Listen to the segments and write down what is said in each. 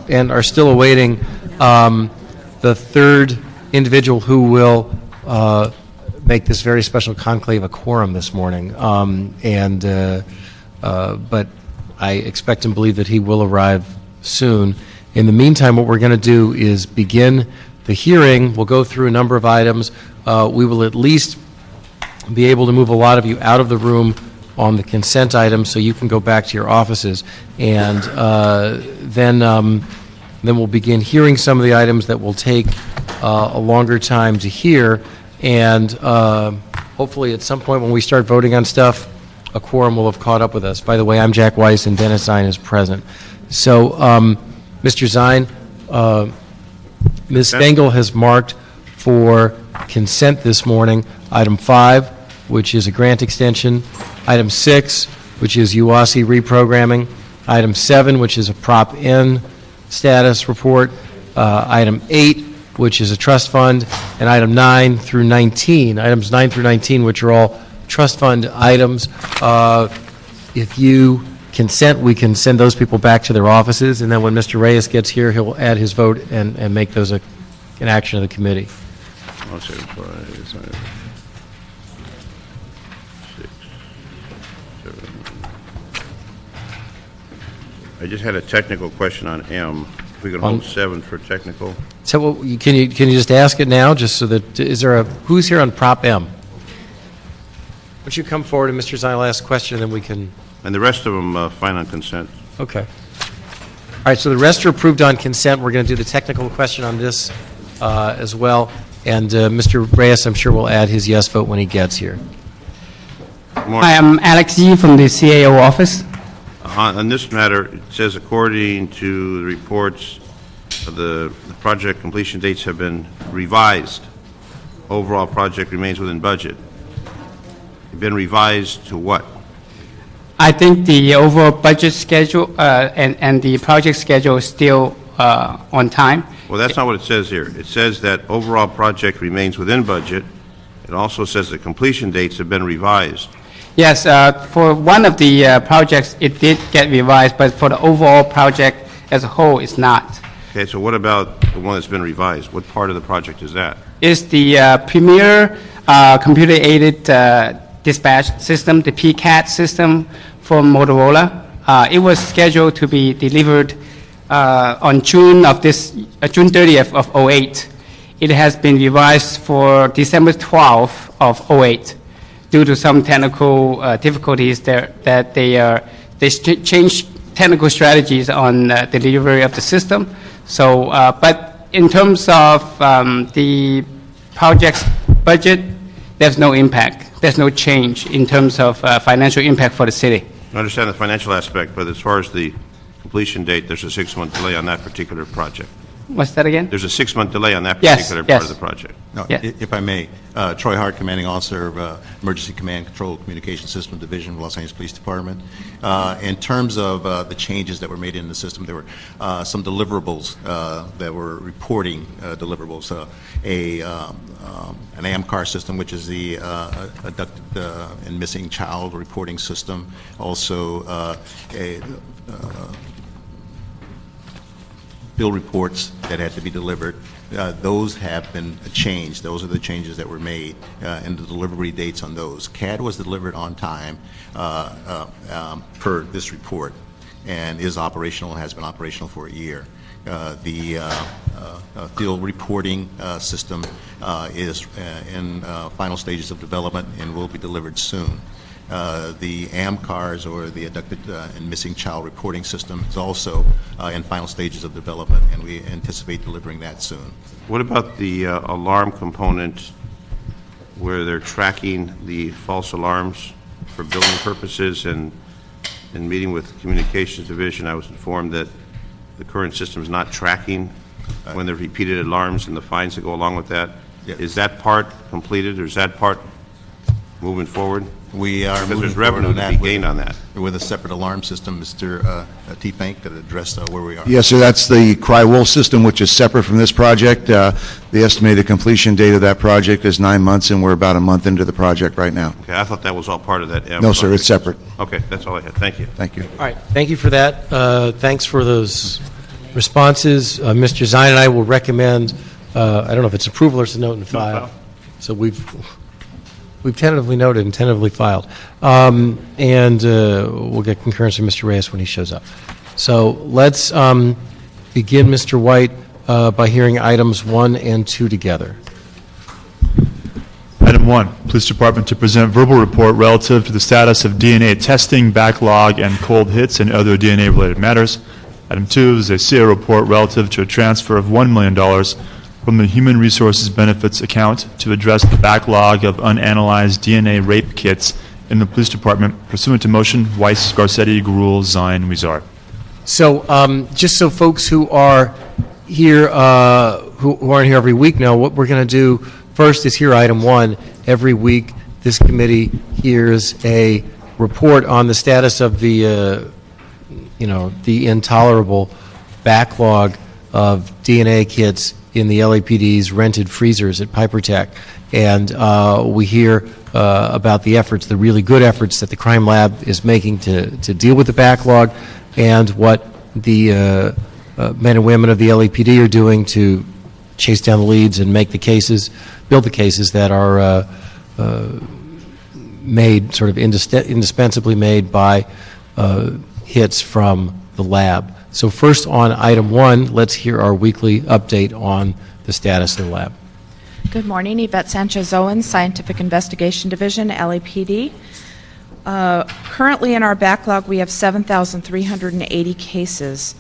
and are still awaiting the third individual who will make this very special conclave a quorum this morning. But I expect and believe that he will arrive soon. In the meantime, what we're going to do is begin the hearing. We'll go through a number of items. We will at least be able to move a lot of you out of the room on the consent items so you can go back to your offices. And then we'll begin hearing some of the items that will take a longer time to hear. And hopefully at some point when we start voting on stuff, a quorum will have caught up with us. By the way, I'm Jack Weiss, and Dennis Zine is present. So, Mr. Zine, Ms. Stengel has marked for consent this morning item 5, which is a grant extension, item 6, which is UASI reprogramming, item 7, which is a Prop N status report, item 8, which is a trust fund, and item 9 through 19, items 9 through 19, which are all trust fund items. If you consent, we can send those people back to their offices, and then when Mr. Reyes gets here, he'll add his vote and make those an action of the committee. I just had a technical question on M. We can hold 7 for technical. So can you just ask it now, just so that, who's here on Prop M? Would you come forward and Mr. Zine will ask a question, and then we can... And the rest of them fine on consent. Okay. All right, so the rest are approved on consent. We're going to do the technical question on this as well. And Mr. Reyes, I'm sure, will add his yes vote when he gets here. Hi, I'm Alex Yee from the CAO office. On this matter, it says according to the reports, the project completion dates have been revised. Overall project remains within budget. Been revised to what? I think the overall budget schedule and the project schedule is still on time. Well, that's not what it says here. It says that overall project remains within budget. It also says the completion dates have been revised. Yes, for one of the projects, it did get revised, but for the overall project as a whole, it's not. Okay, so what about the one that's been revised? What part of the project is that? It's the Premier computer-aided dispatch system, the PCAT system from Motorola. It was scheduled to be delivered on June 30th of 08. It has been revised for December 12th of 08 due to some technical difficulties that they changed technical strategies on the delivery of the system. So, but in terms of the project's budget, there's no impact. There's no change in terms of financial impact for the city. I understand the financial aspect, but as far as the completion date, there's a 6-month delay on that particular project. What's that again? There's a 6-month delay on that particular part of the project. No, Yeah. if I may, Troy Hart, Commanding Officer of Emergency Command Control Communication System Division of Los Angeles Police Department. In terms of the changes that were made in the system, there were some deliverables that were reporting deliverables. An AMCAR system, which is the abducted and missing child reporting system. Also, bill reports that had to be delivered. Those have been changed. Those are the changes that were made and the delivery dates on those. CAD was delivered on time per this report and is operational, has been operational for a year. The field reporting system is in final stages of development and will be delivered soon. The AMCARs, or the Abducted and Missing Child Reporting System, is also in final stages of development, and we anticipate delivering that soon. What about the alarm component where they're tracking the false alarms for billing purposes? And in meeting with the Communications Division, I was informed that the current system is not tracking when there are repeated alarms and the fines that go along with that. Yeah. Is that part completed, or is that part moving forward? We are Because moving there's forward revenue on to that be with- gained on that. With a separate alarm system. Mr. T-Fank could address where we are. Yes, sir, that's the Cry Wolf system, which is separate from this project. The estimated completion date of that project is 9 months, and we're about a month into the project right now. Okay, I thought that was all part of that. No, sir, it's separate. Okay, that's all I had. Thank you. Thank you. All right, thank you for that. Thanks for those responses. Mr. Zine and I will recommend, I don't know if it's approval or it's a note and file. So we've tentatively noted and tentatively filed. And we'll get concurrence from Mr. Reyes when he shows up. So let's begin, Mr. White, by hearing items 1 and 2 together. Item 1, Police Department to present verbal report relative to the status of DNA testing, backlog, and cold hits and other DNA-related matters. Item 2 is a CO report relative to a transfer of $1 million from the Human Resources Benefits account to address the backlog of unanalyzed DNA rape kits in the Police Department pursuant to motion Weiss, Garcetti, Grul, Zine, Weezer. So just so folks who are here, who aren't here every week know, what we're going to do first is hear item 1. Every week, this committee hears a report on the status of the, the intolerable backlog of DNA kits in the LAPD's rented freezers at Piper Tech. And we hear about the efforts, the really good efforts that the crime lab is making to deal with the backlog, and what the men and women of the LAPD are doing to chase down the leads and make the cases, build the cases that are made, sort of indispensably made by hits from the lab. So first on item 1, let's hear our weekly update on the status of the lab. Good morning, Yvette Sanchez-Owens, Scientific Investigation Division, LAPD. Currently in our backlog, we have 7,380 cases.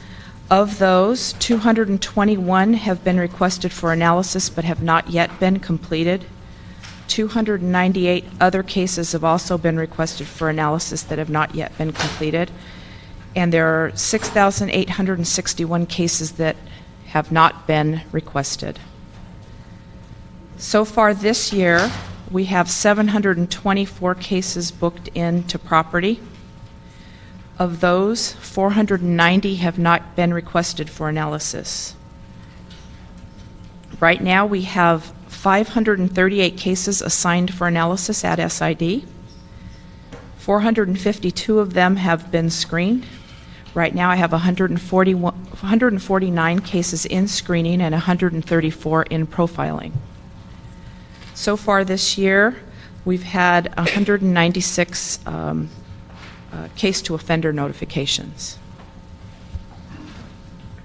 Of those, 221 have been requested for analysis but have not yet been completed. 298 other cases have also been requested for analysis that have not yet been completed. And there are 6,861 cases that have not been requested. So far this year, we have 724 cases booked into property. Of those, 490 have not been requested for analysis. Right now, we have 538 cases assigned for analysis at SID. 452 of them have been screened. Right now, I have 149 cases in screening and 134 in profiling. So far this year, we've had 196 case-to-offender notifications.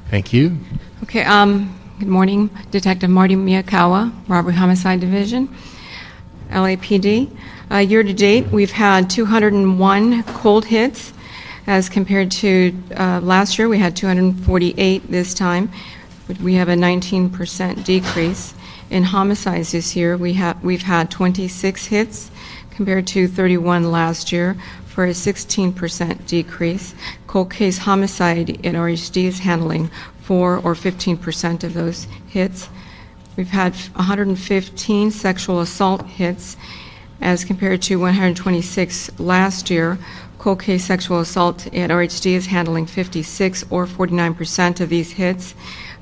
Thank you. Okay, good morning. Detective Marty Miyakawa, Robbery Homicide Division, LAPD. Year-to-date, we've had 201 cold hits as compared to last year. We had 248 this time. We have a 19% decrease. In homicides this year, we've had 26 hits compared to 31 last year, for a 16% decrease. Cold case homicide in RHD is handling 4 or 15% of those hits. We've had 115 sexual assault hits as compared to 126 last year. Cold case sexual assault at RHD is handling 56 or 49% of these hits.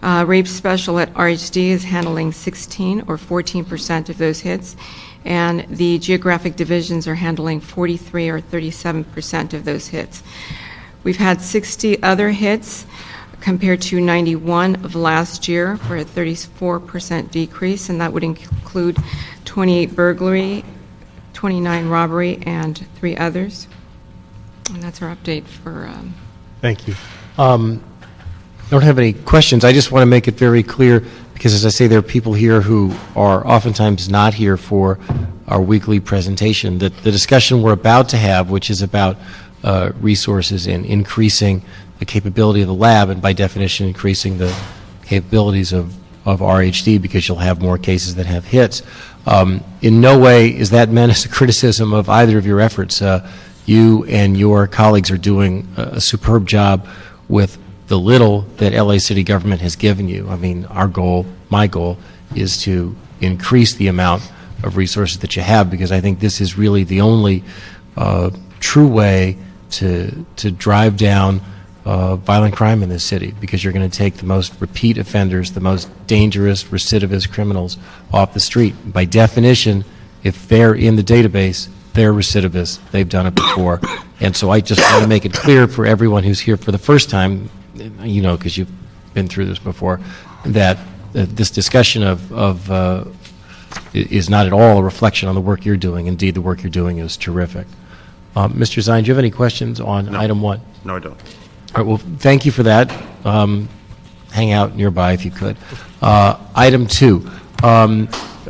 Rape special at RHD is handling 16 or 14% of those hits. And the geographic divisions are handling 43 or 37% of those hits. We've had 60 other hits compared to 91 of last year for a 34% decrease, and that would include 28 burglary, 29 robbery, and 3 others. And that's our update for... Thank you. I don't have any questions. I just want to make it very clear, because as I say, there are people here who are oftentimes not here for our weekly presentation, that the discussion we're about to have, which is about resources and increasing the capability of the lab, and by definition increasing the capabilities of RHD, because you'll have more cases that have hits. In no way is that meant as a criticism of either of your efforts. You and your colleagues are doing a superb job with the little that LA City government has given you. I mean, our goal, my goal, is to increase the amount of resources that you have, because I think this is really the only true way to drive down violent crime in this city, because you're going to take the most repeat offenders, the most dangerous recidivist criminals off the street. By definition, if they're in the database, they're recidivists. They've done it before. And so I just want to make it clear for everyone who's here for the first time, because you've been through this before, that this discussion is not at all a reflection on the work you're doing. Indeed, the work you're doing is terrific. Mr. Zine, do you have any questions on item 1? No, I don't. All right, well, thank you for that. Hang out nearby if you could. Item 2,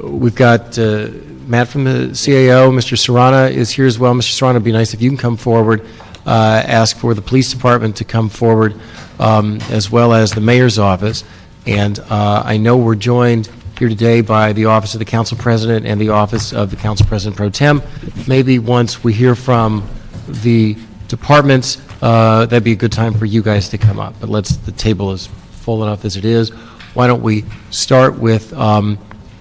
we've got Matt from the CAO. Mr. Serrana is here as well. Mr. Serrana, it'd be nice if you can come forward, ask for the police department to come forward, as well as the mayor's office. And I know we're joined here today by the Office of the Council President and the Office of the Council President Pro Tem. Maybe once we hear from the departments, that'd be a good time for you guys to come up. But the table is full enough as it is. Why don't we start with the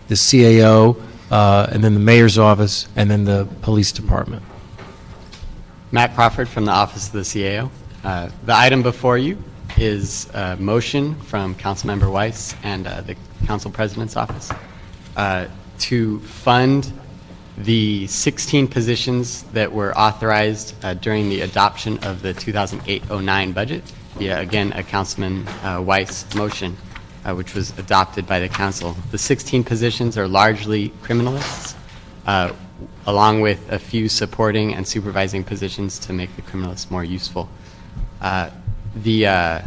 CAO, and then the mayor's office, and then the police department. Matt Crawford from the Office of the CAO. The item before you is a motion from Councilmember Weiss and the Council President's Office to fund the 16 positions that were authorized during the adoption of the 2008-09 budget via, again, a Councilman Weiss motion, which was adopted by the Council. The 16 positions are largely criminalists, along with a few supporting and supervising positions to make the criminalists more useful. The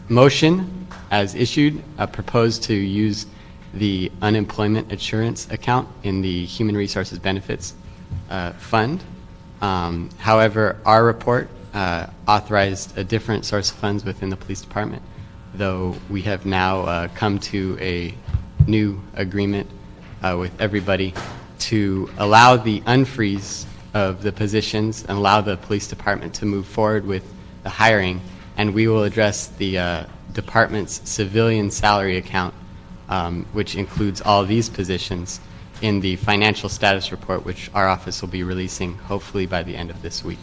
motion, as issued, proposed to use the unemployment insurance account in the Human Resources Benefits Fund. However, our report authorized a different source of funds within the police department, though we have now come to a new agreement with everybody to allow the unfreeze of the positions and allow the police department to move forward with the hiring, and we will address the department's civilian salary account, which includes all these positions, in the financial status report, which our office will be releasing hopefully by the end of this week.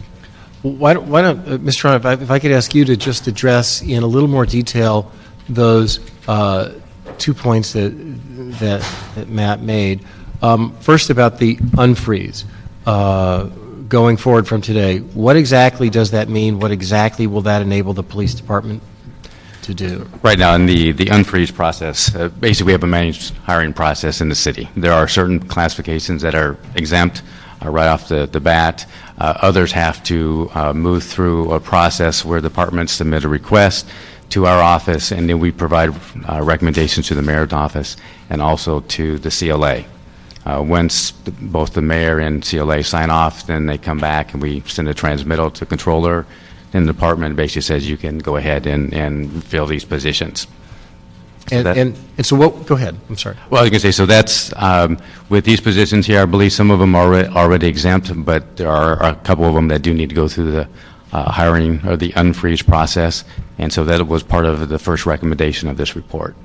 Why don't Mr. Ron, if I could ask you to just address in a little more detail those 2 points that Matt made. First, about the unfreeze going forward from today. What exactly does that mean? What exactly will that enable the police department to do? Right now, in the unfreeze process, basically we have a managed hiring process in the city. There are certain classifications that are exempt right off the bat. Others have to move through a process where departments submit a request to our office, and then we provide recommendations to the mayor's office and also to the CLA. Once both the mayor and CLA sign off, then they come back and we send a transmittal to controller. Then the department basically says you can go ahead and fill these positions. And so what, go ahead, I'm sorry. Well, you can say, so that's, with these positions here, I believe some of them are already exempt, but there are a couple of them that do need to go through the hiring or the unfreeze process, and so that was part of the first recommendation of this report.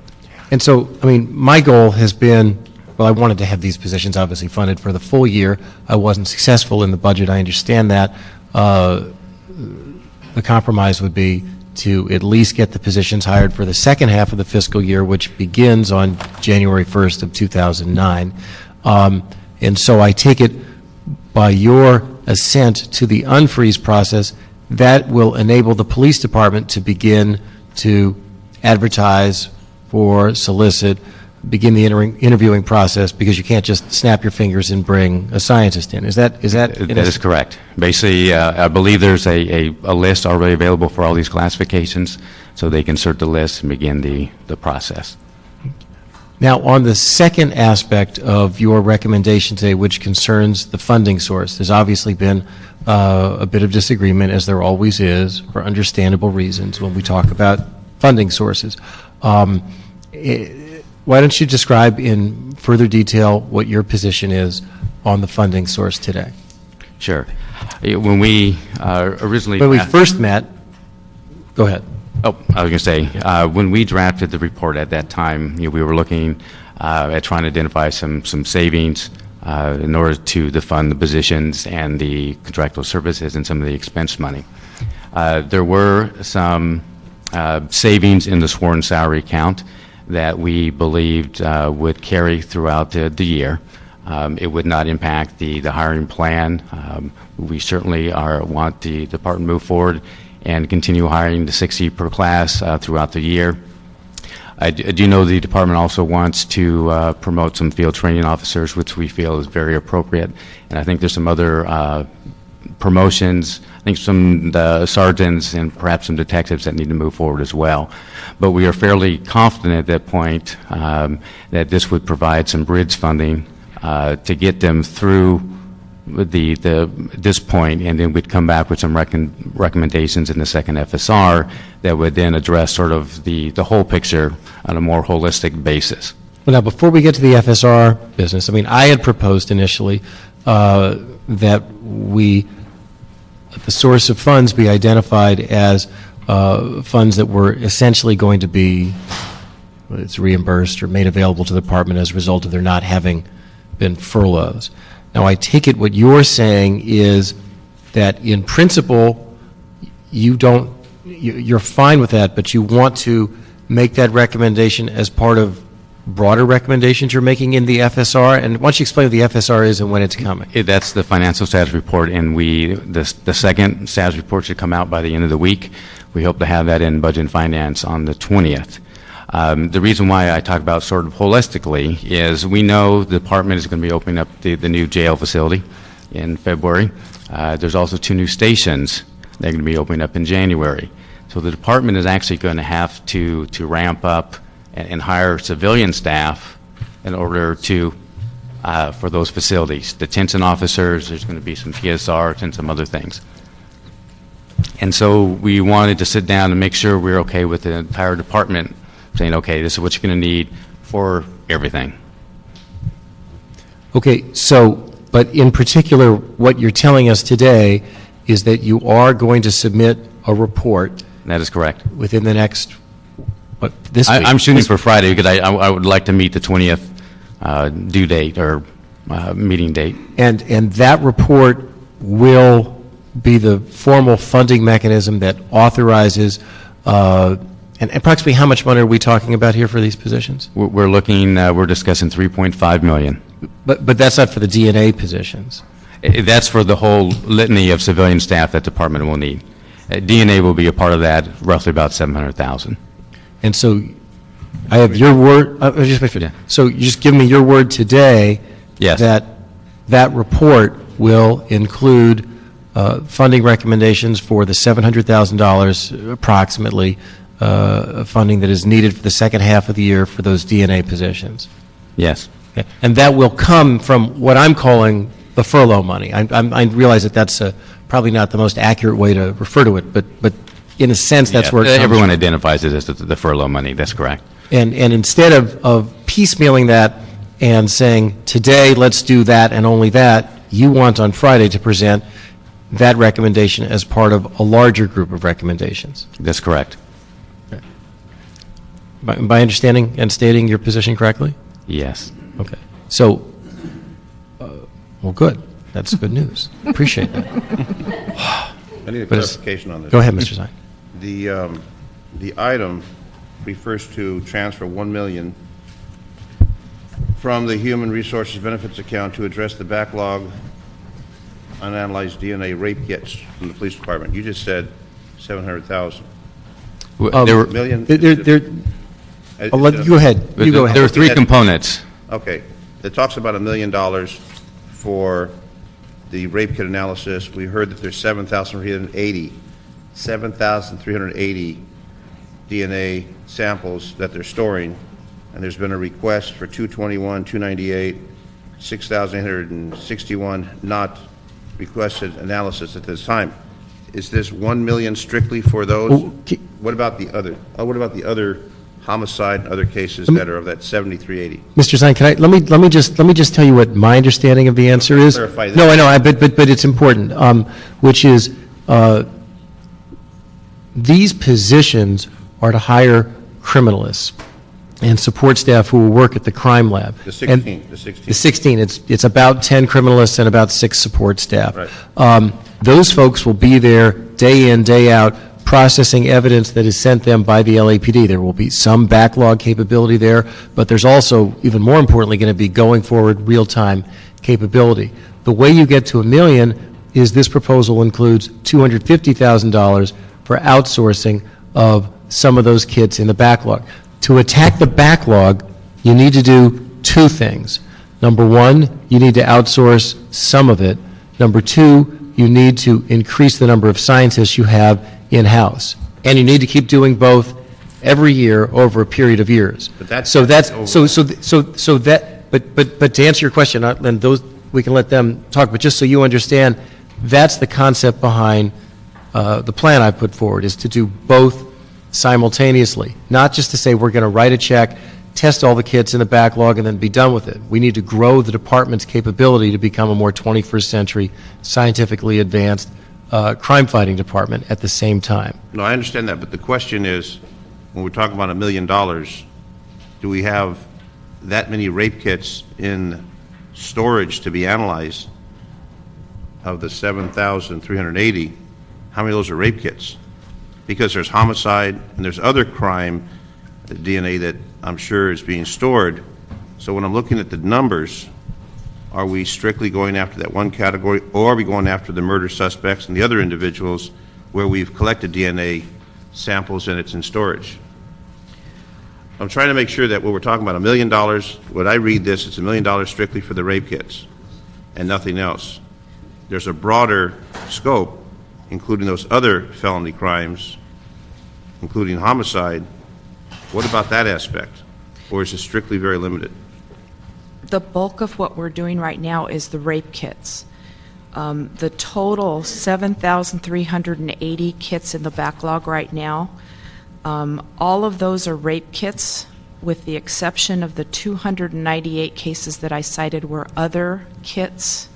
And so, I mean, my goal has been, well, I wanted to have these positions obviously funded for the full year. I wasn't successful in the budget, I understand that. The compromise would be to at least get the positions hired for the second half of the fiscal year, which begins on January 1st of 2009. And so I take it by your assent to the unfreeze process, that will enable the police department to begin to advertise or solicit, begin the interviewing process, because you can't just snap your fingers and bring a scientist in. Is that That is correct. Basically, I believe there's a list already available for all these classifications, so they can insert the list and begin the process. Now, on the second aspect of your recommendation today, which concerns the funding source, there's obviously been a bit of disagreement, as there always is, for understandable reasons when we talk about funding sources. Why don't you describe in further detail what your position is on the funding source today? Sure. When we originally... When we first met, go ahead. Oh, I was going to say, when we drafted the report at that time, we were looking at trying to identify some savings in order to fund the positions and the contractual services and some of the expense money. There were some savings in the sworn salary account that we believed would carry throughout the year. It would not impact the hiring plan. We certainly want the department to move forward and continue hiring the 60 per class throughout the year. I do know the department also wants to promote some field training officers, which we feel is very appropriate. And I think there's some other promotions, I think some sergeants and perhaps some detectives that need to move forward as well. But we are fairly confident at that point that this would provide some bridge funding to get them through this point, and then we'd come back with some recommendations in the second FSR that would then address sort of the whole picture on a more holistic basis. Well, now, before we get to the FSR business, I mean, I had proposed initially that the source of funds be identified as funds that were essentially going to be, whether it's reimbursed or made available to the department as a result of there not having been furloughs. Now, I take it what you're saying is that in principle, you're fine with that, but you want to make that recommendation as part of broader recommendations you're making in the FSR. And why don't you explain what the FSR is and when it's coming? That's the financial status report, and the second status report should come out by the end of the week. We hope to have that in Budget and Finance on the 20th. The reason why I talk about sort of holistically is we know the department is going to be opening up the new jail facility in February. There's also 2 new stations that are going to be opening up in January. So the department is actually going to have to ramp up and hire civilian staff in order to for those facilities. Detention officers, there's going to be some PSRs and some other things. And so we wanted to sit down and make sure we're okay with the entire department saying, okay, this is what you're going to need for everything. Okay, so, but in particular, what you're telling us today is that you are going to submit a report That is correct. within the next, this week? I'm shooting for Friday because I would like to meet the 20th due date or meeting date. And that report will be the formal funding mechanism that authorizes, and approximately how much money are we talking about here for these positions? We're looking, we're discussing $3.5 million. But that's not for the DNA positions. That's for the whole litany of civilian staff that department will need. DNA will be a part of that, roughly about $700,000. And so I have your word, so you just give me your word today Yes. that that report will include funding recommendations for the $700,000 approximately funding that is needed for the second half of the year for those DNA positions. Yes. Okay. And that will come from what I'm calling the furlough money. I realize that that's probably not the most accurate way to refer to it, but in a sense, that's Yeah, where it comes everyone from. identifies it as the furlough money. That's correct. And instead of piecemealing that and saying, today, let's do that and only that, you want on Friday to present that recommendation as part of a larger group of recommendations. That's correct. By understanding and stating your position correctly? Yes. Okay. So, well, good. That's good news. Appreciate that. I need a But it's- clarification on this. Go ahead, Mr. Zine. The item refers to transfer $1 million from the Human Resources Benefits account to address the backlog unanalyzed DNA rape kits from the police department. You just said 700,000. There were, Million? I'll let, go ahead. You go ahead. there were 3 components. Okay. It talks about $1 million for the rape kit analysis. We heard that there's 7,380 DNA samples that they're storing, and there's been a request for 221, 298, 6,861 not requested analysis at this time. Is this 1 million strictly for those? Okay. What about the other? What about the other homicide and other cases that are of that 7,380? Mr. Zine, can I, let me just tell you what my understanding of the answer is. Clarify that. No, I know, but it's important, which is, these positions are to hire criminalists and support staff who will work at the crime lab. The And 16, the 16. The 16, it's about 10 criminalists and about 6 support staff. Right. Those folks will be there day in, day out, processing evidence that is sent them by the LAPD. There will be some backlog capability there, but there's also, even more importantly, going to be going forward real-time capability. The way you get to $1 million is this proposal includes $250,000 for outsourcing of some of those kits in the backlog. To attack the backlog, you need to do two things. Number one, you need to outsource some of it. Number two, you need to increase the number of scientists you have in-house. And you need to keep doing both every year over a period of years. But that's- So that's, so that, but to answer your question, and those, we can let them talk, but just so you understand, that's the concept behind the plan I put forward, is to do both simultaneously. Not just to say we're going to write a check, test all the kits in the backlog, and then be done with it. We need to grow the department's capability to become a more 21st century, scientifically advanced crime-fighting department at the same time. No, I understand that, but the question is, when we're talking about $1 million, do we have that many rape kits in storage to be analyzed? Of the 7,380, how many of those are rape kits? Because there's homicide and there's other crime, the DNA that I'm sure is being stored. So when I'm looking at the numbers, are we strictly going after that one category, or are we going after the murder suspects and the other individuals where we've collected DNA samples and it's in storage? I'm trying to make sure that when we're talking about $1 million, when I read this, it's $1 million strictly for the rape kits and nothing else. There's a broader scope, including those other felony crimes, including homicide. What about that aspect? Or is it strictly very limited? The bulk of what we're doing right now is the rape kits. The total 7,380 kits in the backlog right now, all of those are rape kits, with the exception of the 298 cases that I cited were other kits,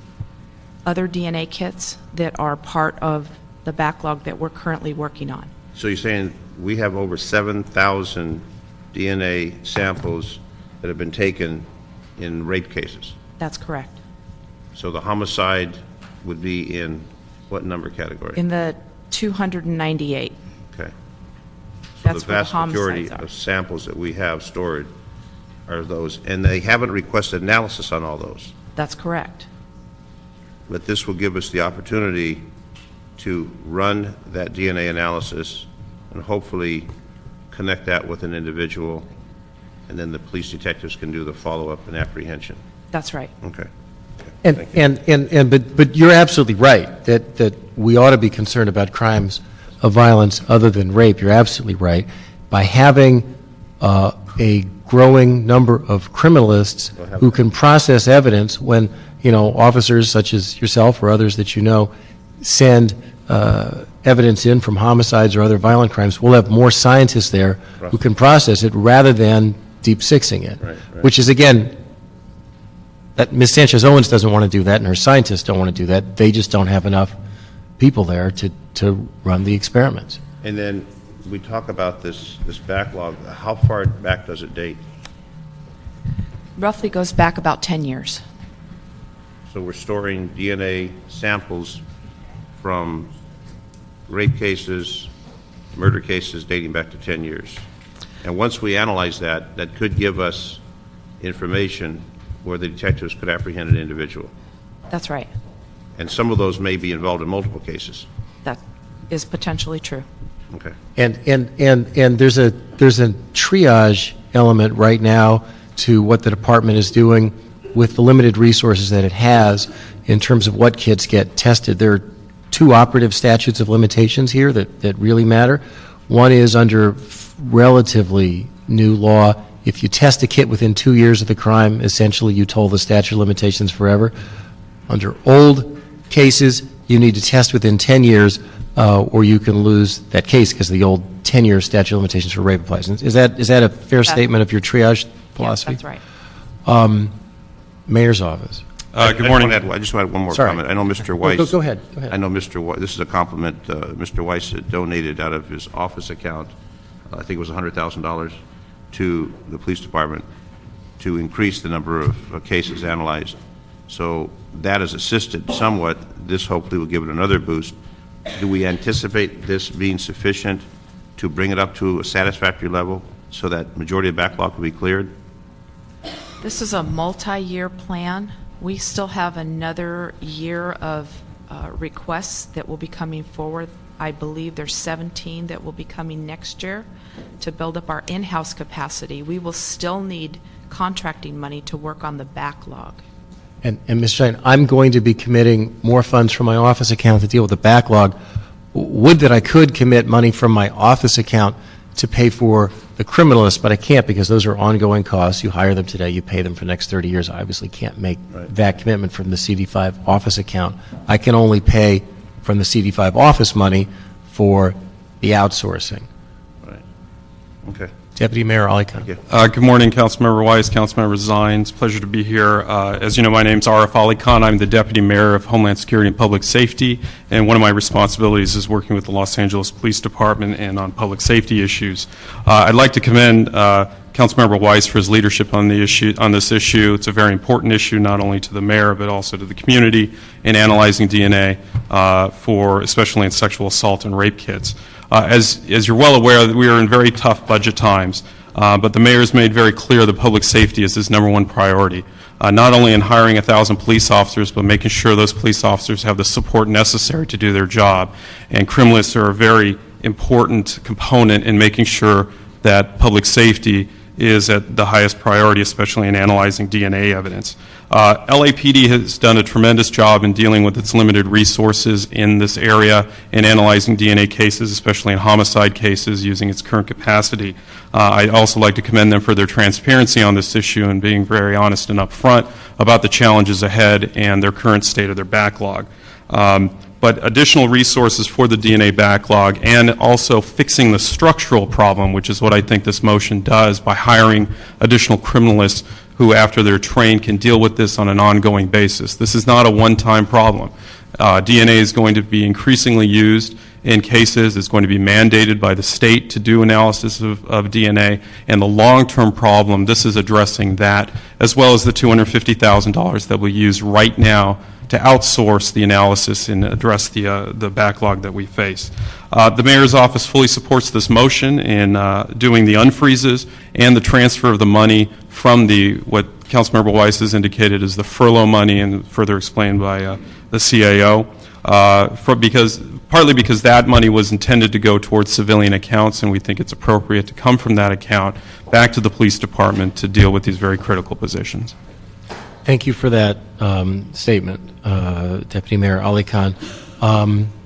other DNA kits that are part of the backlog that we're currently working on. So you're saying we have over 7,000 DNA samples that have been taken in rape cases? That's correct. So the homicide would be in what number category? In the 298. Okay. So That's the where the vast majority homicides are. of samples that we have stored are those, and they haven't requested analysis on all those. That's correct. But this will give us the opportunity to run that DNA analysis and hopefully connect that with an individual, and then the police detectives can do the follow-up and apprehension. That's right. Okay. But you're absolutely right, that we ought to be concerned about crimes of violence other than rape. You're absolutely right. By having a growing number of criminalists who can process evidence when, officers such as yourself or others that you know send evidence in from homicides or other violent crimes, we'll have more scientists there who can process it rather than deep sixing it, which is, again, that Ms. Sanchez-Owens doesn't want to do that, and her scientists don't want to do that. They just don't have enough people there to run the experiments. And then we talk about this backlog. How far back does it date? Roughly goes back about 10 years. So we're storing DNA samples from rape cases, murder cases dating back to 10 years. And once we analyze that, that could give us information where the detectives could apprehend an individual. That's right. And some of those may be involved in multiple cases. That is potentially true. Okay. And there's a triage element right now to what the department is doing with the limited resources that it has in terms of what kits get tested. There are two operative statutes of limitations here that really matter. One is under relatively new law. If you test a kit within 2 years of the crime, essentially you toll the statute of limitations forever. Under old cases, you need to test within 10 years or you can lose that case because the old 10-year statute of limitations for rape applies. Is that a fair statement of your triage philosophy? Yes, that's right. Mayor's office. Good morning. I just want to add one more Sorry. comment. I know Mr. Weiss. Go ahead. I know Mr. Weiss, this is a compliment. Mr. Weiss had donated out of his office account, I think it was $100,000, to the police department to increase the number of cases analyzed. So that has assisted somewhat. This hopefully will give it another boost. Do we anticipate this being sufficient to bring it up to a satisfactory level so that majority of backlog will be cleared? This is a multi-year plan. We still have another year of requests that will be coming forward. I believe there's 17 that will be coming next year. to build up our in-house capacity, we will still need contracting money to work on the backlog. And Ms. Shine, I'm going to be committing more funds from my office account to deal with the backlog. Would that I could commit money from my office account to pay for the criminalists, but I can't because those are ongoing costs. You hire them today, you pay them for the next 30 years. I obviously can't make that commitment from the CD5 office account. I can only pay from the CD5 office money for the outsourcing. Right. Okay. Deputy Mayor Ali Khan. Good morning, Councilmember Weiss, Councilmember Zines. Pleasure to be here. As you know, my name is Arif Ali Khan. I'm the Deputy Mayor of Homeland Security and Public Safety, and one of my responsibilities is working with the Los Angeles Police Department and on public safety issues. I'd like to commend Councilmember Weiss for his leadership on this issue. It's a very important issue, not only to the mayor, but also to the community in analyzing DNA for especially in sexual assault and rape kits. As you're well aware, we are in very tough budget times, but the mayor has made very clear that public safety is his number one priority, not only in hiring 1,000 police officers, but making sure those police officers have the support necessary to do their job. And criminalists are a very important component in making sure that public safety is at the highest priority, especially in analyzing DNA evidence. LAPD has done a tremendous job in dealing with its limited resources in this area in analyzing DNA cases, especially in homicide cases, using its current capacity. I'd also like to commend them for their transparency on this issue and being very honest and upfront about the challenges ahead and their current state of their backlog. But additional resources for the DNA backlog and also fixing the structural problem, which is what I think this motion does by hiring additional criminalists who, after they're trained, can deal with this on an ongoing basis. This is not a one-time problem. DNA is going to be increasingly used in cases. It's going to be mandated by the state to do analysis of DNA. And the long-term problem, this is addressing that, as well as the $250,000 that we use right now to outsource the analysis and address the backlog that we face. The mayor's office fully supports this motion in doing the unfreezes and the transfer of the money from what Councilmember Weiss has indicated as the furlough money, and further explained by the CAO, partly because that money was intended to go towards civilian accounts, and we think it's appropriate to come from that account back to the police department to deal with these very critical positions. Thank you for that statement, Deputy Mayor Ali Khan.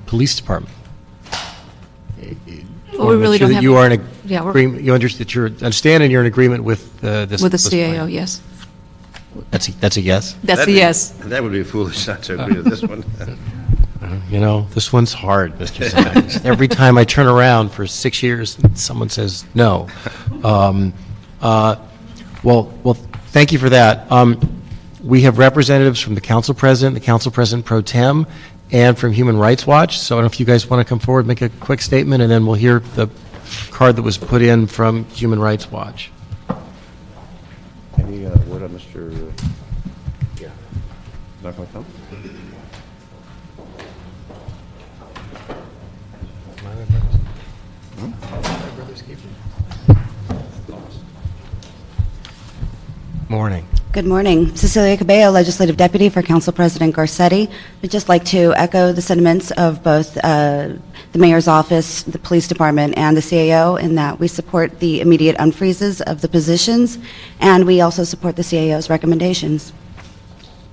Police Department. Well, we really don't have. You are in Yeah, we're- agreement. You understand, and you're in agreement with this. With the this CAO, plan. yes. That's a yes. That's a yes. That would be foolish not to agree with this one. You know, this one's hard, Mr. Sines. Every time I turn around for 6 years, someone says no. Well, thank you for that. We have representatives from the Council President Pro Tem, and from Human Rights Watch. So I don't know if you guys want to come forward, make a quick statement, and then we'll hear the card that was put in from Human Rights Watch. Any word on Mr. Yeah. Not going to come? Morning. Good morning. Cecilia Cabello, Legislative Deputy for Council President Garcetti. I'd just like to echo the sentiments of both the Mayor's Office, the Police Department, and the CAO in that we support the immediate unfreezes of the positions, and we also support the CAO's recommendations.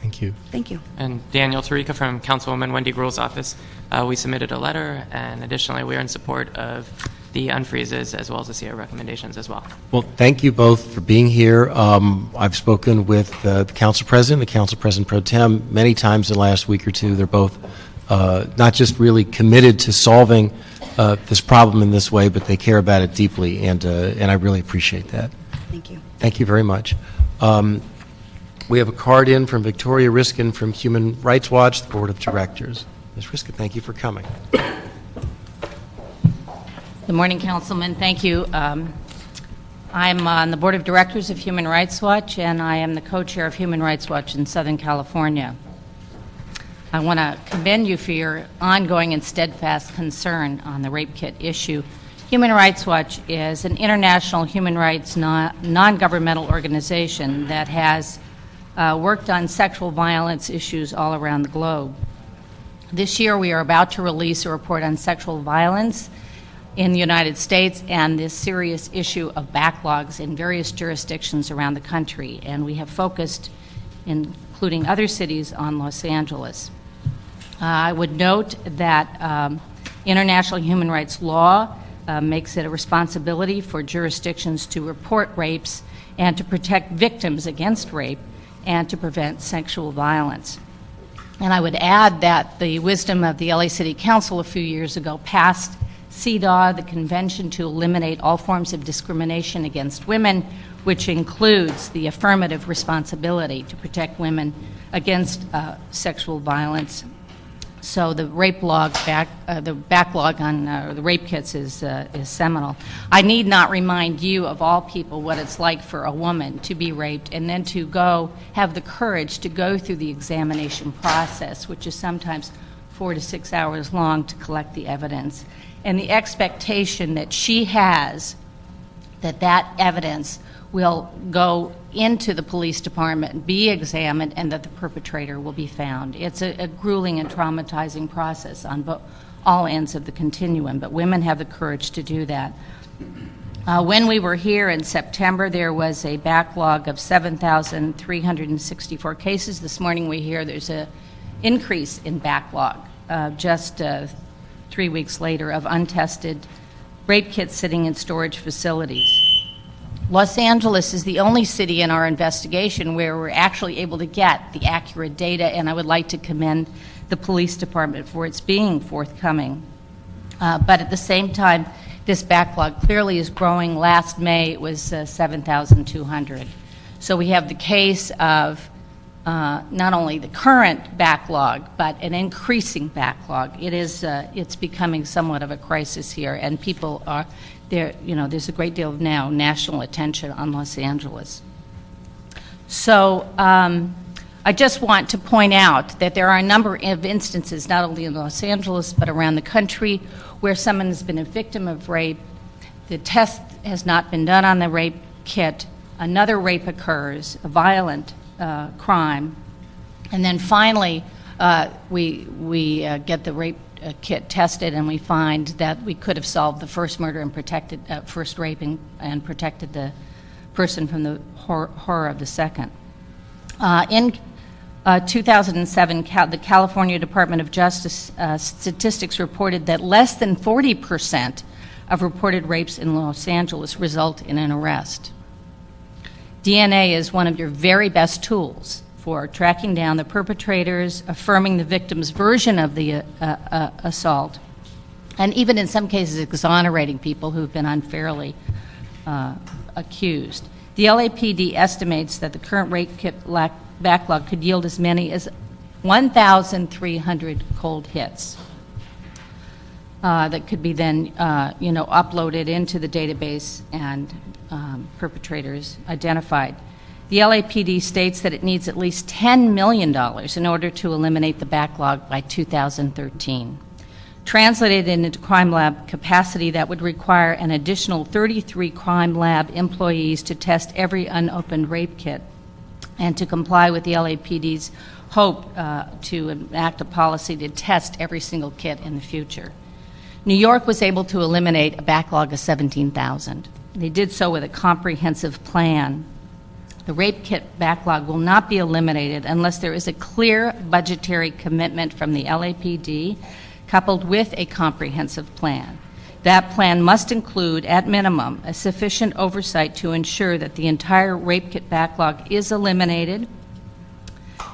Thank you. Thank you. And Daniel Tarica from Councilwoman Wendy Gruhl's office. We submitted a letter, and additionally, we are in support of the unfreezes as well as the CAO recommendations as well. Well, thank you both for being here. I've spoken with the Council President, the Council President Pro Tem, many times in the last week or two. They're both not just really committed to solving this problem in this way, but they care about it deeply, and I really appreciate that. Thank you. Thank you very much. We have a card in from Victoria Riskin from Human Rights Watch, the Board of Directors. Ms. Riskin, thank you for coming. Good morning, Councilman. Thank you. I'm on the Board of Directors of Human Rights Watch, and I am the co-chair of Human Rights Watch in Southern California. I want to commend you for your ongoing and steadfast concern on the rape kit issue. Human Rights Watch is an international human rights non-governmental organization that has worked on sexual violence issues all around the globe. This year, we are about to release a report on sexual violence in the United States and this serious issue of backlogs in various jurisdictions around the country. And we have focused, including other cities, on Los Angeles. I would note that international human rights law makes it a responsibility for jurisdictions to report rapes and to protect victims against rape and to prevent sexual violence. And I would add that the wisdom of the LA City Council a few years ago passed CEDAW, the Convention to Eliminate All Forms of Discrimination Against Women, which includes the affirmative responsibility to protect women against sexual violence. So the rape log the backlog on the rape kits is seminal. I need not remind you of all people what it's like for a woman to be raped and then to go have the courage to go through the examination process, which is sometimes 4 to 6 hours long to collect the evidence, and the expectation that she has that evidence will go into the police department, be examined, and that the perpetrator will be found. It's a grueling and traumatizing process on all ends of the continuum, but women have the courage to do that. When we were here in September, there was a backlog of 7,364 cases. This morning we hear there's an increase in backlog just 3 weeks later of untested rape kits sitting in storage facilities. Los Angeles is the only city in our investigation where we're actually able to get the accurate data, and I would like to commend the police department for its being forthcoming. But at the same time, this backlog clearly is growing. Last May, it was 7,200. So we have the case of not only the current backlog, but an increasing backlog. It's becoming somewhat of a crisis here, and people are there. There's a great deal of now national attention on Los Angeles. So I just want to point out that there are a number of instances, not only in Los Angeles, but around the country, where someone has been a victim of rape. The test has not been done on the rape kit. Another rape occurs, a violent crime, and then finally we get the rape kit tested, and we find that we could have solved the first murder and protected first raping and protected the person from the horror of the second. In 2007, the California Department of Justice statistics reported that less than 40% of reported rapes in Los Angeles result in an arrest. DNA is one of your very best tools for tracking down the perpetrators, affirming the victim's version of the assault, and even in some cases exonerating people who've been unfairly accused. The LAPD estimates that the current rape kit backlog could yield as many as 1,300 cold hits that could be then uploaded into the database and perpetrators identified. The LAPD states that it needs at least $10 million in order to eliminate the backlog by 2013. Translated into crime lab capacity, that would require an additional 33 crime lab employees to test every unopened rape kit and to comply with the LAPD's hope to enact a policy to test every single kit in the future. New York was able to eliminate a backlog of 17,000. They did so with a comprehensive plan. The rape kit backlog will not be eliminated unless there is a clear budgetary commitment from the LAPD coupled with a comprehensive plan. That plan must include, at minimum, a sufficient oversight to ensure that the entire rape kit backlog is eliminated,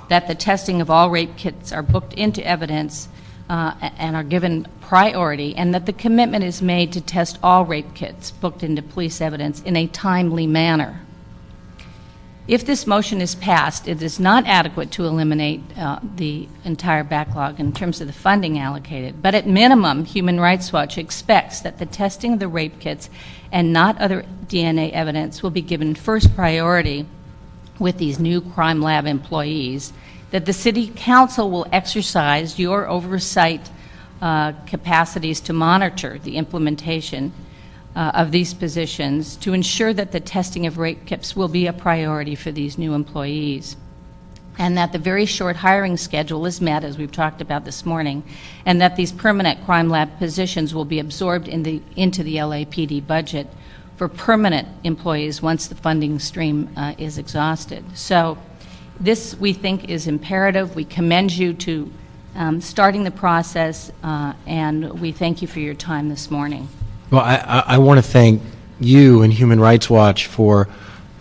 that the testing of all rape kits are booked into evidence and are given priority, and that the commitment is made to test all rape kits booked into police evidence in a timely manner. If this motion is passed, it is not adequate to eliminate the entire backlog in terms of the funding allocated, but at minimum, Human Rights Watch expects that the testing of the rape kits and not other DNA evidence will be given first priority with these new crime lab employees, that the City Council will exercise your oversight capacities to monitor the implementation of these positions to ensure that the testing of rape kits will be a priority for these new employees. and that the very short hiring schedule is met, as we've talked about this morning, and that these permanent crime lab positions will be absorbed into the LAPD budget for permanent employees once the funding stream is exhausted. So this, we think, is imperative. We commend you to starting the process, and we thank you for your time this morning. Well, I want to thank you and Human Rights Watch for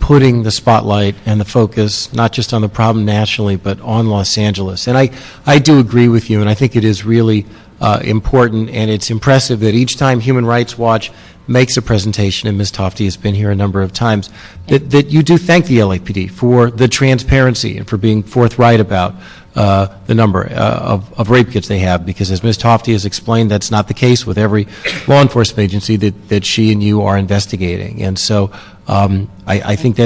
putting the spotlight and the focus not just on the problem nationally, but on Los Angeles. And I do agree with you, and I think it is really important, and it's impressive that each time Human Rights Watch makes a presentation, and Ms. Tofty has been here a number of times, that you do thank the LAPD for the transparency and for being forthright about the number of rape kits they have, because as Ms. Tofty has explained, that's not the case with every law enforcement agency that she and you are investigating. And so I think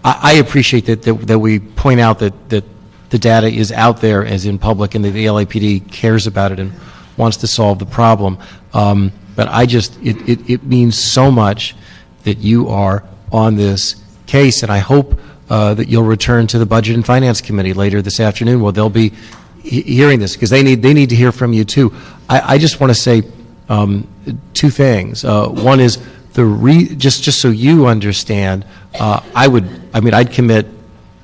I appreciate that we point out that the data is out there as in public and that the LAPD cares about it and wants to solve the problem. But it means so much that you are on this case, and I hope that you'll return to the Budget and Finance Committee later this afternoon, where they'll be hearing this, because they need to hear from you too. I just want to say two things. One is just so you understand, I'd commit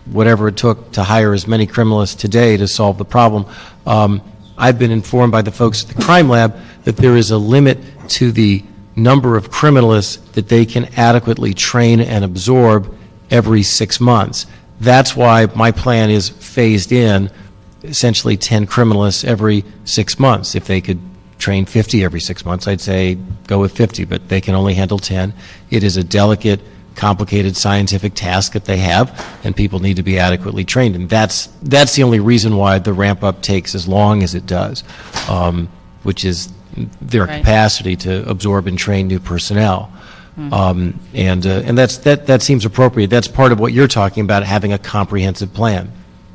whatever it took to hire as many criminalists today to solve the problem. I've been informed by the folks at the crime lab that there is a limit to the number of criminalists that they can adequately train and absorb every 6 months. That's why my plan is phased in, essentially 10 criminalists every 6 months. If they could train 50 every 6 months, I'd say go with 50, but they can only handle 10. It is a delicate, complicated scientific task that they have, and people need to be adequately trained. And that's the only reason why the ramp-up takes as long as it does, which is their capacity to absorb and train new personnel. And that seems appropriate. That's part of what you're talking about, having a comprehensive plan.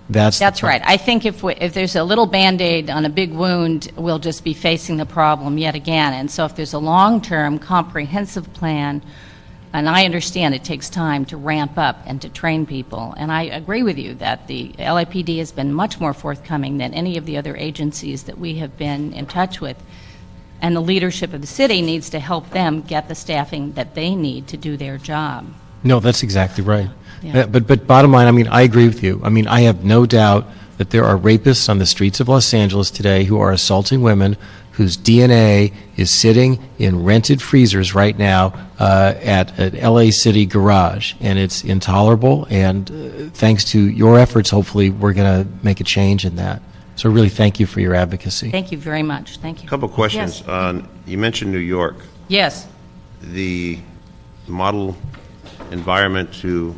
That's right. I think if there's a little Band-Aid on a big wound, we'll just be facing the problem yet again. And so if there's a long-term comprehensive plan, and I understand it takes time to ramp up and to train people, and I agree with you that the LAPD has been much more forthcoming than any of the other agencies that we have been in touch with. And the leadership of the city needs to help them get the staffing that they need to do their job. No, that's exactly right. Yeah. But bottom line, I agree with you. I have no doubt that there are rapists on the streets of Los Angeles today who are assaulting women whose DNA is sitting in rented freezers right now at an LA City garage. And it's intolerable, and thanks to your efforts, hopefully, we're going to make a change in that. So really thank you for your advocacy. Thank you very much. Thank you. A couple questions. Yes. You mentioned New York. Yes. The model environment to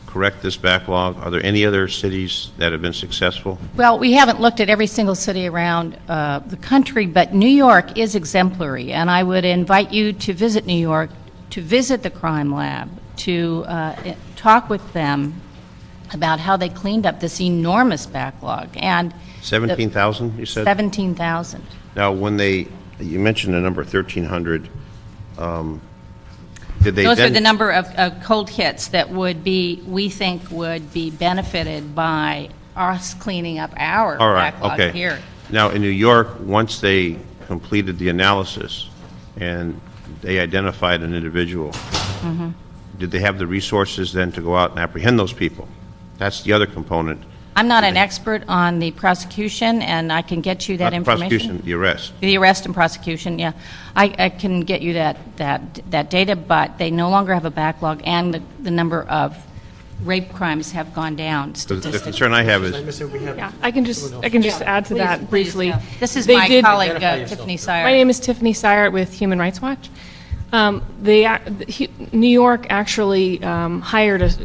correct this backlog, are there any other cities that have been successful? Well, we haven't looked at every single city around the country, but New York is exemplary, and I would invite you to visit New York, to visit the crime lab, to talk with them about how they cleaned up this enormous backlog. And 17,000, you said? 17,000. Now, you mentioned the number 1,300, did they Those then? are the number of cold hits that we think would be benefited by us cleaning up our All right, backlog okay. here. Now, in New York, once they completed the analysis and they identified an individual, Mm-hmm. did they have the resources then to go out and apprehend those people? That's the other component. I'm not an expert on the prosecution, and I can get you that Not the information. prosecution, the arrest. The arrest and prosecution, yeah. I can get you that data, but they no longer have a backlog, and the number of rape crimes have gone down The statistically. concern I have is, Yeah, I can just add to that Please, briefly. yeah. This is They my did- colleague, Tiffany Sire. My name is Tiffany Sire with Human Rights Watch. New York actually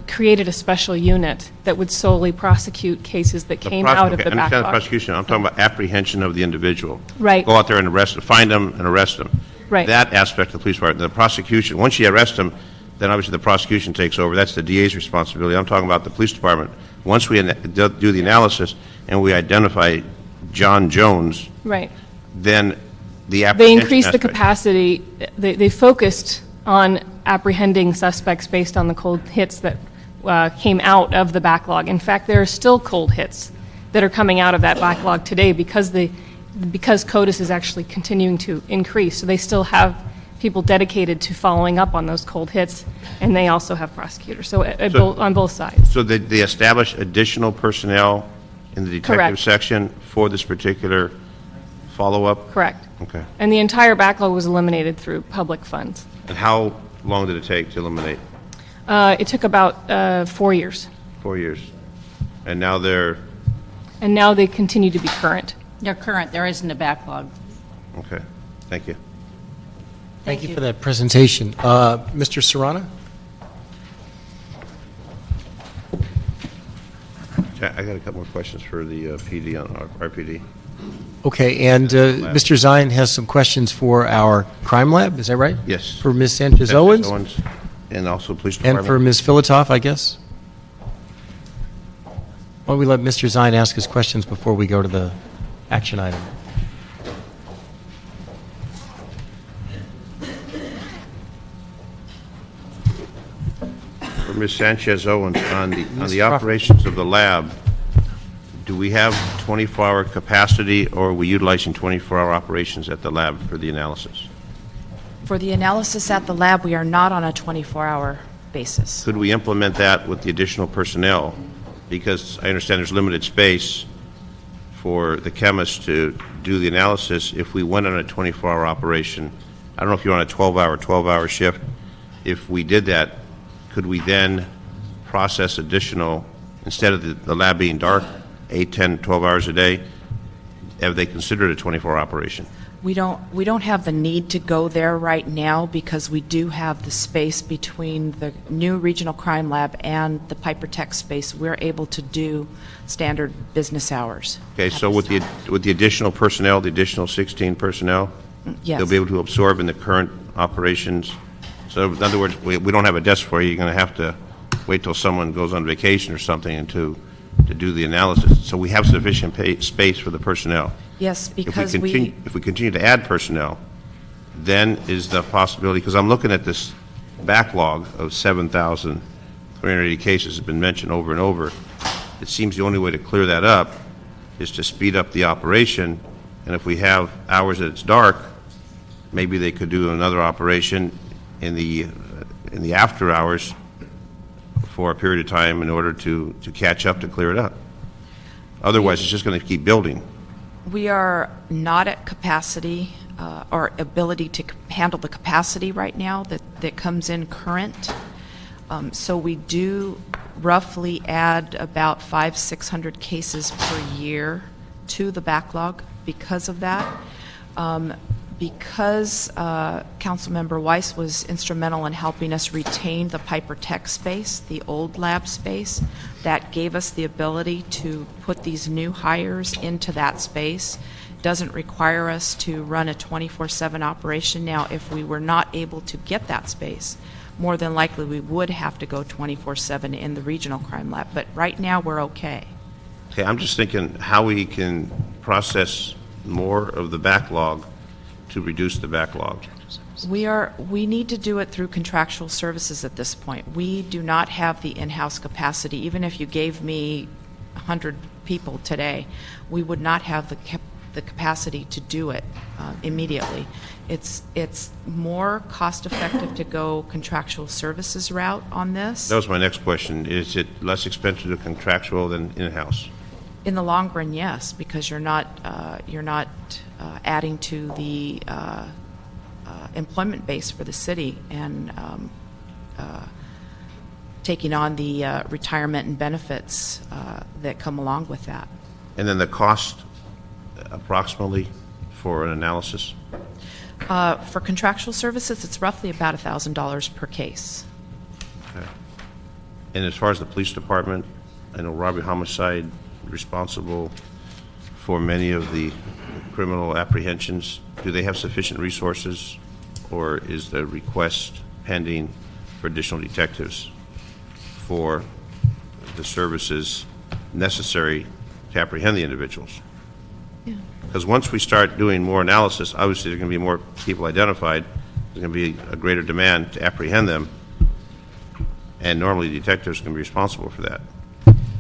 created a special unit that would solely prosecute cases that came out of the I understand the backlog. prosecution, I'm talking about apprehension of the individual. Right. Go out there and arrest them, find them and arrest them. Right. That aspect of the police department, the prosecution, once you arrest them, then obviously the prosecution takes over. That's the DA's responsibility. I'm talking about the police department. Once we do the analysis and we identify John Jones, Right. then the They apprehension increased the aspect. capacity, they focused on apprehending suspects based on the cold hits that came out of the backlog. In fact, there are still cold hits that are coming out of that backlog today because CODIS is actually continuing to increase. So they still have people dedicated to following up on those cold hits, and they also have prosecutors. So, on both sides. So they establish additional personnel in the detective Correct. section for this particular follow-up? Correct. Okay. And the entire backlog was eliminated through public funds. And how long did it take to eliminate? It took about 4 years. 4 years. And now And now they continue to be current. They're current, there isn't a backlog. okay, thank you. Thank you for that presentation. Mr. Serrano? I got a couple more questions for the PD on RPD. Okay, and Mr. Zine has some questions for our crime lab, is that right? Yes. For Ms. Sanchez-Owens? And also police And department. for Ms. Filatov, I guess? Why don't we let Mr. Zine ask his questions before we go to the action item? For Ms. Sanchez-Owens, on the operations of the lab, do we have 24-hour capacity, or are we utilizing 24-hour operations at the lab for the analysis? For the analysis at the lab, we are not on a 24-hour basis. Could we implement that with the additional personnel? Because I understand there's limited space for the chemists to do the analysis. If we went on a 24-hour operation, I don't know if you're on a 12-hour shift. If we did that, could we then process additional, instead of the lab being dark, 8, 10, 12 hours a day, have they considered a 24-hour operation? We don't have the need to go there right now because we do have the space between the new regional crime lab and the Piper Tech space. We're able to do standard business hours. Okay, so with the additional personnel, the additional 16 personnel, Yes. they'll be able to absorb in the current operations. So in other words, we don't have a desk for you. You're going to have to wait till someone goes on vacation or something and to do the analysis. So we have sufficient space for the personnel. Yes, because If we continue to add personnel, then is the possibility, because I'm looking at this backlog of 7,380 cases has been mentioned over and over. It seems the only way to clear that up is to speed up the operation, and if we have hours that it's dark, maybe they could do another operation in the after hours for a period of time in order to catch up, to clear it up. Otherwise, it's just going to keep building. we are not at capacity or ability to handle the capacity right now that comes in current. So we do roughly add about 500-600 cases per year to the backlog because of that. Because Councilmember Weiss was instrumental in helping us retain the Piper Tech space, the old lab space, that gave us the ability to put these new hires into that space. Doesn't require us to run a 24/7 operation. Now, if we were not able to get that space, more than likely we would have to go 24/7 in the regional crime lab. But right now, we're okay. Okay, I'm just thinking how we can process more of the backlog to reduce the backlog. We need to do it through contractual services at this point. We do not have the in-house capacity. Even if you gave me 100 people today, we would not have the capacity to do it immediately. It's more cost-effective to go contractual services route on this. That was my next question. Is it less expensive to contractual than in-house? In the long run, yes, because you're not adding to the employment base for the city and taking on the retirement and benefits that come along with that. And then the cost approximately for an analysis? For contractual services, it's roughly about $1,000 per case. Okay. And as far as the police department, I know robbery homicide responsible for many of the criminal apprehensions. Do they have sufficient resources, or is the request pending for additional detectives for the services necessary to apprehend the individuals? Because once we start doing more analysis, obviously there's going to be more people identified. There's going to be a greater demand to apprehend them. And normally detectives can be responsible for that.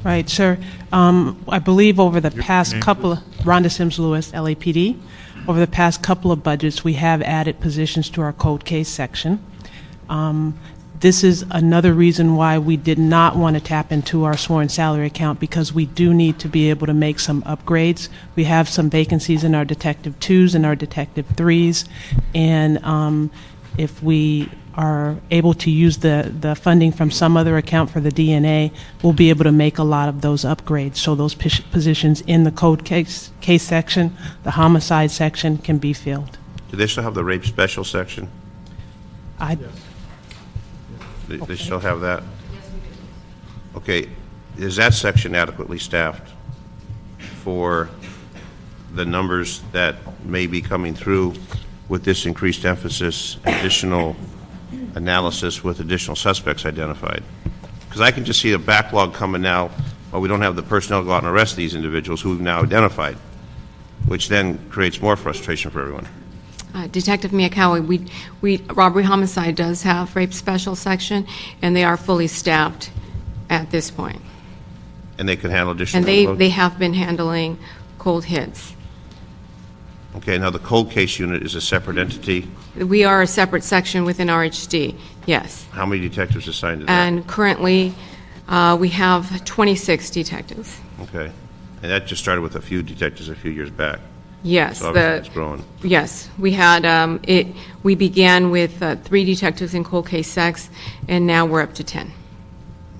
Right, sir. I believe over the past couple, Rhonda Sims Lewis, LAPD, over the past couple of budgets, we have added positions to our cold case section. This is another reason why we did not want to tap into our sworn salary account, because we do need to be able to make some upgrades. We have some vacancies in our Detective 2s and our Detective 3s, and if we are able to use the funding from some other account for the DNA, we'll be able to make a lot of those upgrades. So those positions in the cold case section, the homicide section, can be filled. Do they still have the rape special section? They still have that? Yes, we do. Okay, is that section adequately staffed for the numbers that may be coming through with this increased emphasis, additional analysis with additional suspects identified? Because I can just see a backlog coming now, but we don't have the personnel to go out and arrest these individuals who we've now identified, which then creates more frustration for everyone. Detective Miyakawa, robbery homicide does have rape special section, and they are fully staffed at this point. And they can handle additional And load? they have been handling cold hits. Okay, now the cold case unit is a separate entity. We are a separate section within RHD, yes. How many detectives assigned to that? And currently, we have 26 detectives. Okay. And that just started with a few detectives a few years back. Yes. So obviously it's growing. Yes. We had, we began with 3 detectives in cold case sex, and now we're up to 10.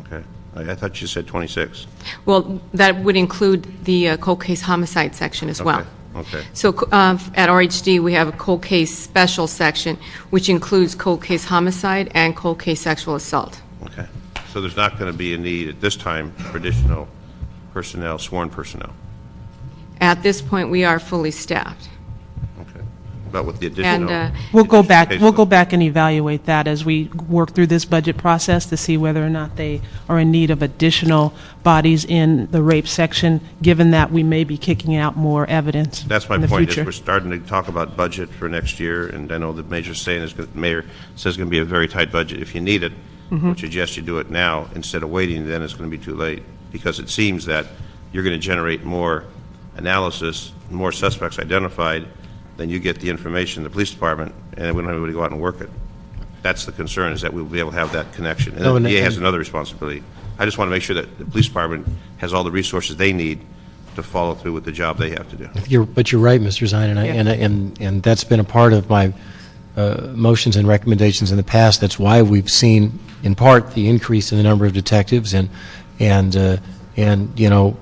Okay. I thought you said 26. Well, that would include the cold case homicide section as well. Okay. So at RHD, we have a cold case special section, which includes cold case homicide and cold case sexual assault. Okay. So there's not going to be a need at this time for additional personnel, sworn personnel. At this point, we are fully staffed. Okay. But with the additional... And We'll go back and evaluate that as we work through this budget process to see whether or not they are in need of additional bodies in the rape section, given that we may be kicking out more evidence That's my in the point, is future. we're starting to talk about budget for next year, and I know the mayor says it's going to be a very tight budget. If you need it, I would suggest you do it now instead of waiting, then it's going to be too late, because it seems that you're going to generate more analysis, more suspects identified, then you get the information in the police department, and we don't have anybody to go out and work it. That's the concern, is that we'll be able to have that connection. And then the DA has another responsibility. I just want to make sure that the police department has all the resources they need to follow through with the job they have to do. But you're right, Mr. Zine, and that's been a part of my motions and recommendations in the past. That's why we've seen, in part, the increase in the number of detectives, and you know,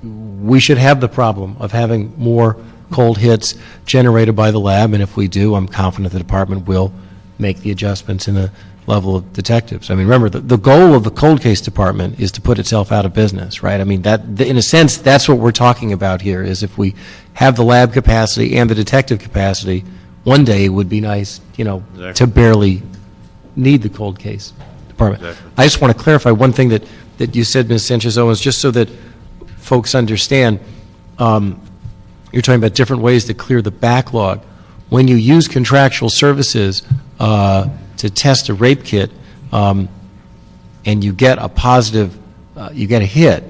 we should have the problem of having more cold hits generated by the lab, and if we do, I'm confident the department will make the adjustments in the level of detectives. I mean, remember, the goal of the cold case department is to put itself out of business, right? I mean, that, in a sense, that's what we're talking about here, is if we have the lab capacity and the detective capacity, one day it would be nice, you know, to barely need the cold case department. Exactly. I just want to clarify one thing that you said, Ms. Sanchez-Owens, just so that folks understand. You're talking about different ways to clear the backlog. When you use contractual services to test a rape kit, and you get a positive, you get a hit,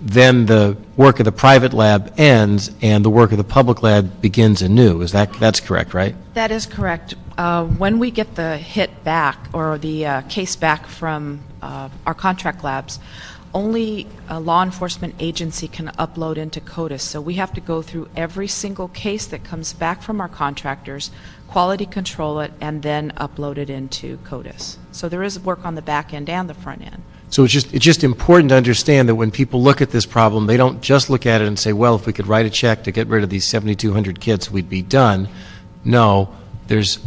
then the work of the private lab ends and the work of the public lab begins anew. That's correct, right? That is correct. When we get the hit back, or the case back from our contract labs, only a law enforcement agency can upload into CODIS. So we have to go through every single case that comes back from our contractors, quality control it, and then upload it into CODIS. So there is work on the back end and the front end. So it's just important to understand that when people look at this problem, they don't just look at it and say, well, if we could write a check to get rid of these 7,200 kids, we'd be done. No, there's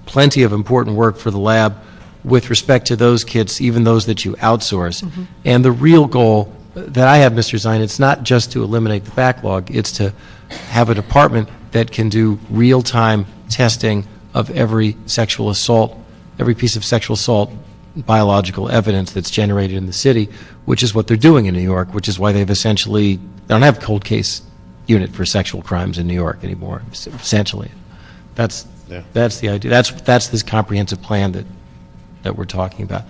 plenty of important work for the lab with respect to those kids, even those that you outsource. And the real goal that I have, Mr. Zine, it's not just to eliminate the backlog, it's to have a department that can do real-time testing of every sexual assault, every piece of sexual assault biological evidence that's generated in the city, which is what they're doing in New York, which is why they've essentially, they don't have a cold case unit for sexual crimes in New York anymore, essentially. That's the idea. That's this comprehensive plan that that we're talking about.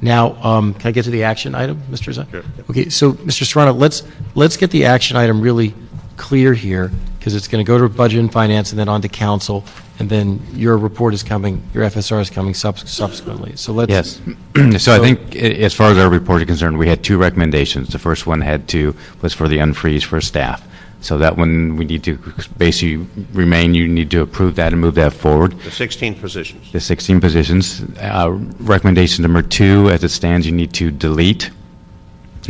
Now, can I get to the action item, Mr. Zahn? Sure. Okay, so, Mr. Serrano, let's get the action item really clear here, because it's going to go to Budget and Finance and then on to Council, and then your report is coming, your FSR is coming subsequently. So let's... Yes. So I think as far as our report is concerned, we had two recommendations. The first one was for the unfreeze for staff. So that one, we need to basically remain, you need to approve that and move that forward. The 16 positions. The 16 positions. Recommendation number 2, as it stands, you need to delete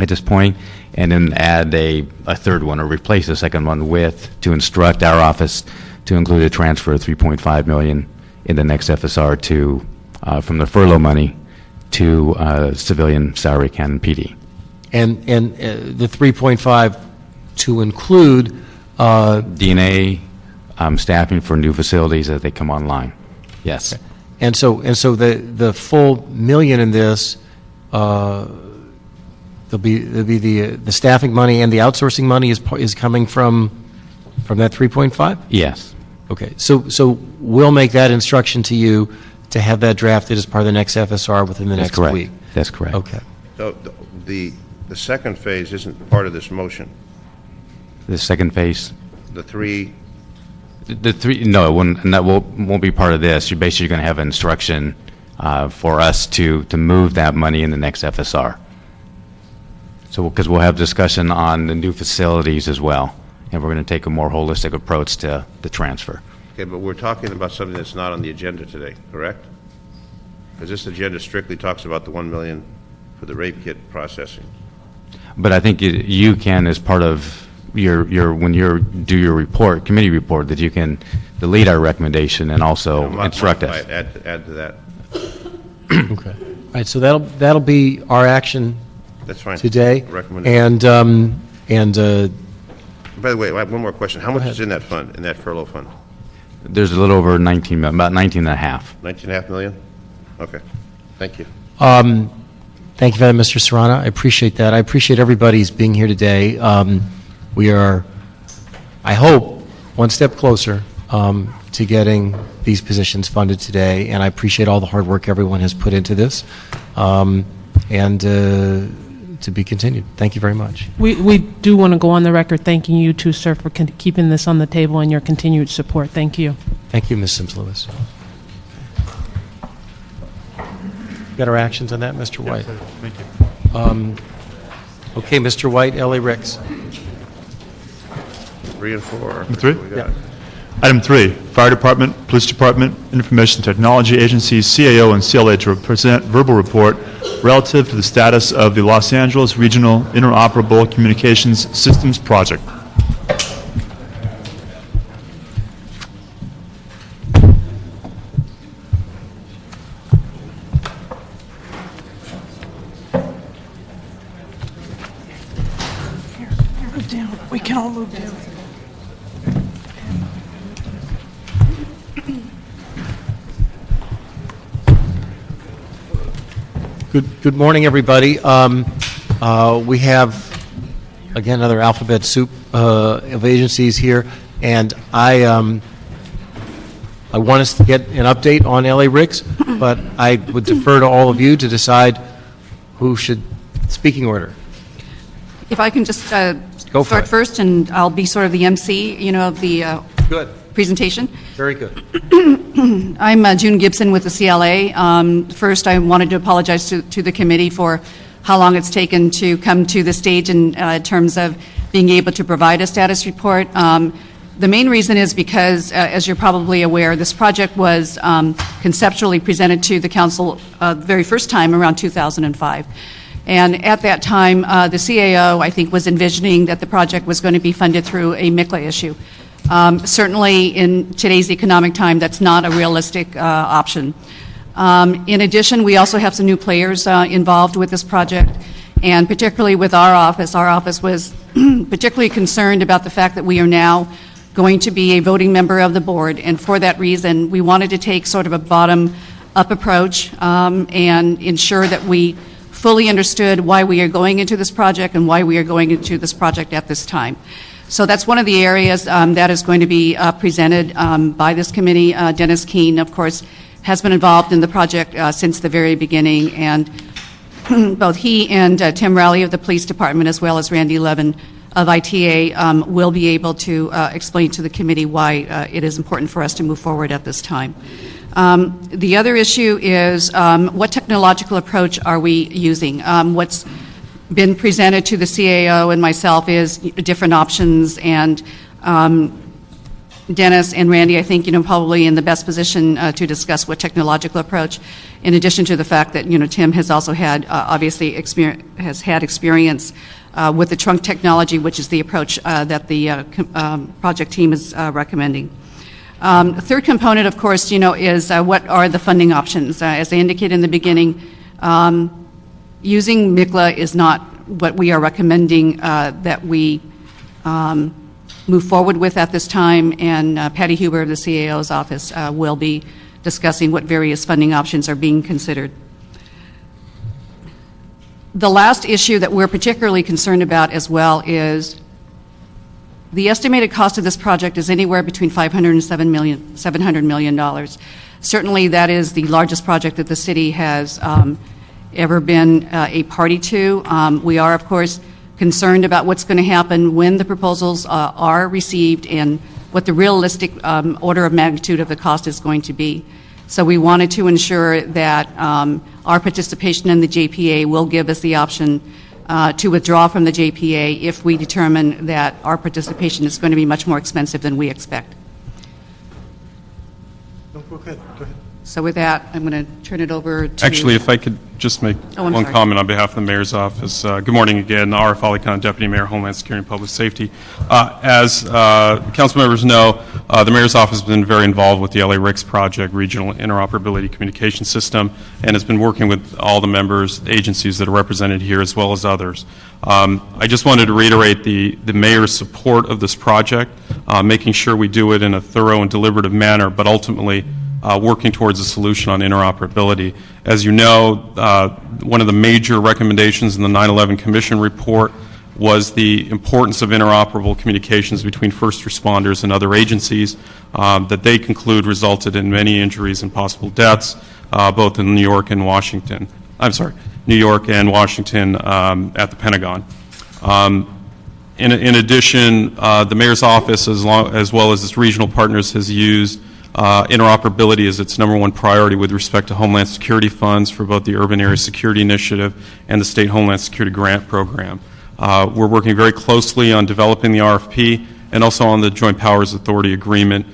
at this point, and then add a third one, or replace the second one with, to instruct our office to include a transfer of $3.5 million in the next FSR to, from the furlough money to civilian salary account and PD. And the 3.5 to include... DNA staffing for new facilities as they come online. Yes. Okay. And so the full million in this, there'll be the staffing money and the outsourcing money is coming from that 3.5? Yes. Okay. So we'll make that instruction to you to have that drafted as part of the next FSR within the next week. That's correct. Okay. So the second phase isn't part of this motion. The second phase? The three... The three, no, it wouldn't, and that won't be part of this. You're basically going to have instruction for us to move that money in the next FSR. So, because we'll have discussion on the new facilities as well, and we're going to take a more holistic approach to the transfer. Okay, but we're talking about something that's not on the agenda today, correct? Because this agenda strictly talks about the $1 million for the rape kit processing. But I think you can, as part of your when you do your report, committee report, that you can delete our recommendation and also instruct us. Add to that. Okay. All right, so that'll be our action. That's fine. Today. Recommendation. And by the way, I have one more question. How much is in that fund, in that furlough fund? There's a little over 19 million, about 19 and a half. 19.5 million? Okay. Thank you. Thank you for that, Mr. Serrano. I appreciate that. I appreciate everybody's being here today. We are, I hope, one step closer to getting these positions funded today, and I appreciate all the hard work everyone has put into this, and to be continued. Thank you very much. We do want to go on the record thanking you too, sir, for keeping this on the table and your continued support. Thank you. Thank you, Ms. Sims-Lewis. Got our actions on that, Mr. White? Thank you. Okay, Mr. White, L.A. Ricks. 3 and 4. Number 3? We got. Item 3, Fire Department, Police Department, Information Technology Agencies, CAO, and CLA to present verbal report relative to the status of the Los Angeles Regional Interoperable Communications Systems Project. Move down. We can all move down. Good morning, everybody. We have, again, another alphabet soup of agencies here, and I want us to get an update on LA Ricks, but I would defer to all of you to decide who should, speaking order. If I can just Go for start it. first, and I'll be sort of the MC, of the Good. presentation. Very good. I'm June Gibson with the CLA. First, I wanted to apologize to the committee for how long it's taken to come to the stage in terms of being able to provide a status report. The main reason is because, as you're probably aware, this project was conceptually presented to the council the very first time around 2005. And at that time, the CAO, I think, was envisioning that the project was going to be funded through a MICLA issue. Certainly, in today's economic time, that's not a realistic option. In addition, we also have some new players involved with this project, and particularly with our office. Our office was particularly concerned about the fact that we are now going to be a voting member of the board, and for that reason, we wanted to take sort of a bottom-up approach and ensure that we fully understood why we are going into this project and why we are going into this project at this time. So that's one of the areas that is going to be presented by this committee. Dennis Keene, of course, has been involved in the project since the very beginning, and both he and Tim Rowley of the Police Department, as well as Randy Levin of ITA, will be able to explain to the committee why it is important for us to move forward at this time. The other issue is what technological approach are we using? What's been presented to the CAO and myself is different options, and Dennis and Randy, I think, probably in the best position to discuss what technological approach, in addition to the fact that, Tim has also had, obviously, has had experience with the trunk technology, which is the approach that the project team is recommending. The third component, of course, is what are the funding options? As I indicated in the beginning, using MICLA is not what we are recommending that we move forward with at this time, and Patty Huber of the CAO's office will be discussing what various funding options are being considered. The last issue that we're particularly concerned about as well is the estimated cost of this project is anywhere between $500 and $700 million. Certainly that is the largest project that the city has ever been a party to. We are, of course, concerned about what's going to happen when the proposals are received and what the realistic order of magnitude of the cost is going to be. So we wanted to ensure that our participation in the JPA will give us the option to withdraw from the JPA if we determine that our participation is going to be much more expensive than we expect. No, go ahead. So with that, I'm going to turn it over to... Actually, if I could just make I'm one sorry. comment on behalf of the mayor's office. Good morning again. Arif Ali Khan, Deputy Mayor, Homeland Security and Public Safety. As council members know, the mayor's office has been very involved with the LA RICS project, Regional Interoperability Communication System, and has been working with all the members, agencies that are represented here, as well as others. I just wanted to reiterate the mayor's support of this project, making sure we do it in a thorough and deliberative manner, but ultimately working towards a solution on interoperability. As you know, one of the major recommendations in the 9/11 Commission report was the importance of interoperable communications between first responders and other agencies that they conclude resulted in many injuries and possible deaths, both in New York and Washington. New York and Washington at the Pentagon. In addition, the mayor's office, as well as its regional partners, has used interoperability is its #1 priority with respect to Homeland Security funds for both the Urban Area Security Initiative and the State Homeland Security Grant Program. We're working very closely on developing the RFP and also on the Joint Powers Authority Agreement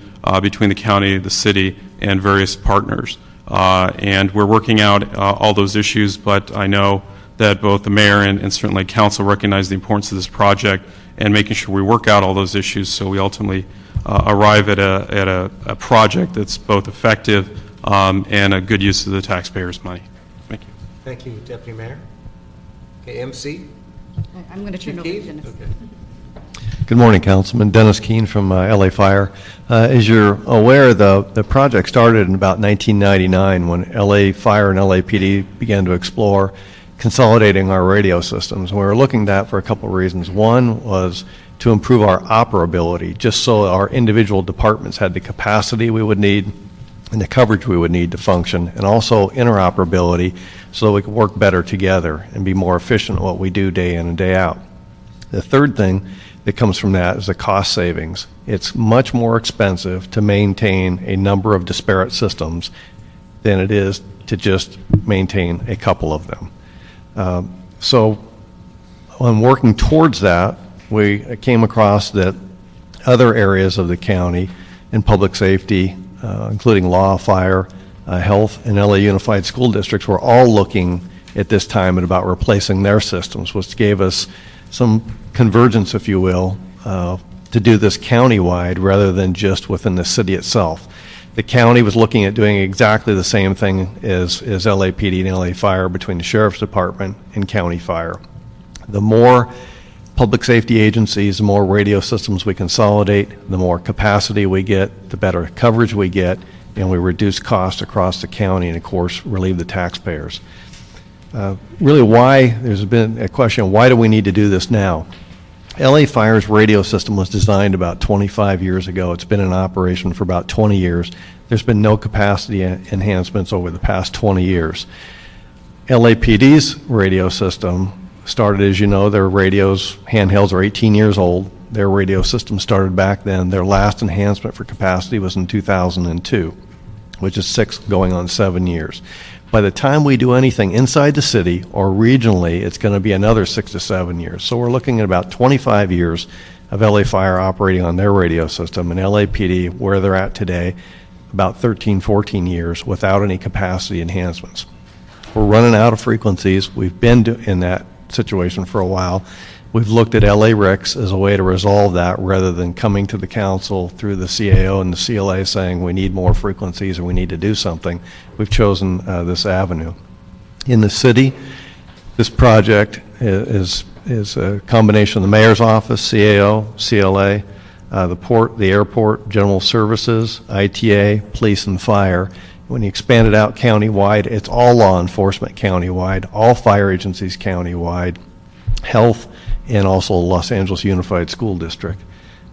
between the county, the city, and various partners. And we're working out all those issues, but I know that both the mayor and certainly council recognize the importance of this project and making sure we work out all those issues so we ultimately arrive at a project that's both effective and a good use of the taxpayers' money. Thank you. Thank you, Deputy Mayor. Okay, MC? I'm going to turn it over to Dennis. Okay. Good morning, Councilman. Dennis Keene from LA Fire. As you're aware, the project started in about 1999 when LA Fire and LAPD began to explore consolidating our radio systems. We were looking at that for a couple of reasons. One was to improve our operability, just so our individual departments had the capacity we would need and the coverage we would need to function, and also interoperability so we could work better together and be more efficient at what we do day in and day out. The third thing that comes from that is the cost savings. It's much more expensive to maintain a number of disparate systems than it is to just maintain a couple of them. So when working towards that, we came across that other areas of the county in public safety, including law, fire, health, and LA Unified School Districts, were all looking at this time at about replacing their systems, which gave us some convergence, if you will, to do this countywide rather than just within the city itself. The county was looking at doing exactly the same thing as LAPD and LA Fire between the Sheriff's Department and County Fire. The more public safety agencies, the more radio systems we consolidate, the more capacity we get, the better coverage we get, and we reduce costs across the county and, of course, relieve the taxpayers. Really why, there's been a question, why do we need to do this now? LA Fire's radio system was designed about 25 years ago. It's been in operation for about 20 years. There's been no capacity enhancements over the past 20 years. LAPD's radio system started, as you know, their radios, handhelds are 18 years old. Their radio system started back then. Their last enhancement for capacity was in 2002, which is 6 going on 7 years. By the time we do anything inside the city or regionally, it's going to be another 6 to 7 years. So we're looking at about 25 years of LA Fire operating on their radio system, and LAPD, where they're at today, about 13, 14 years without any capacity enhancements. We're running out of frequencies. We've been in that situation for a while. We've looked at LA RICS as a way to resolve that rather than coming to the council through the CAO and the CLA saying we need more frequencies or we need to do something. We've chosen this avenue. In the city, this project is a combination of the mayor's office, CAO, CLA, the port, the airport, general services, ITA, police, and fire. When you expand it out countywide, it's all law enforcement countywide, all fire agencies countywide, health, and also Los Angeles Unified School District.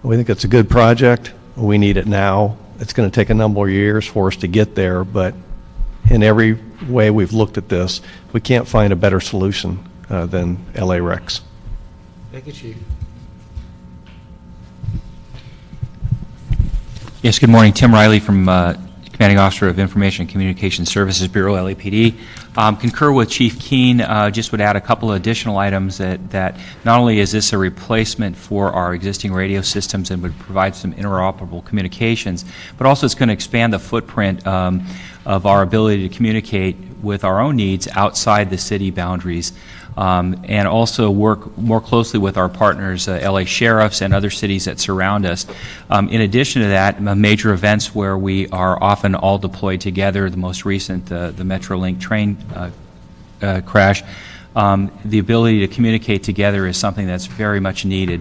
We think it's a good project. We need it now. It's going to take a number of years for us to get there, but in every way we've looked at this, we can't find a better solution than LA RICS. Thank you, Chief. Yes, good morning. Tim Riley from Commanding Officer of Information and Communication Services Bureau, LAPD. Concur with Chief Keen, just would add a couple of additional items that not only is this a replacement for our existing radio systems and would provide some interoperable communications, but also it's going to expand the footprint of our ability to communicate with our own needs outside the city boundaries. And also work more closely with our partners, LA sheriffs and other cities that surround us. In addition to that, major events where we are often all deployed together, the most recent, the Metrolink train crash, the ability to communicate together is something that's very much needed.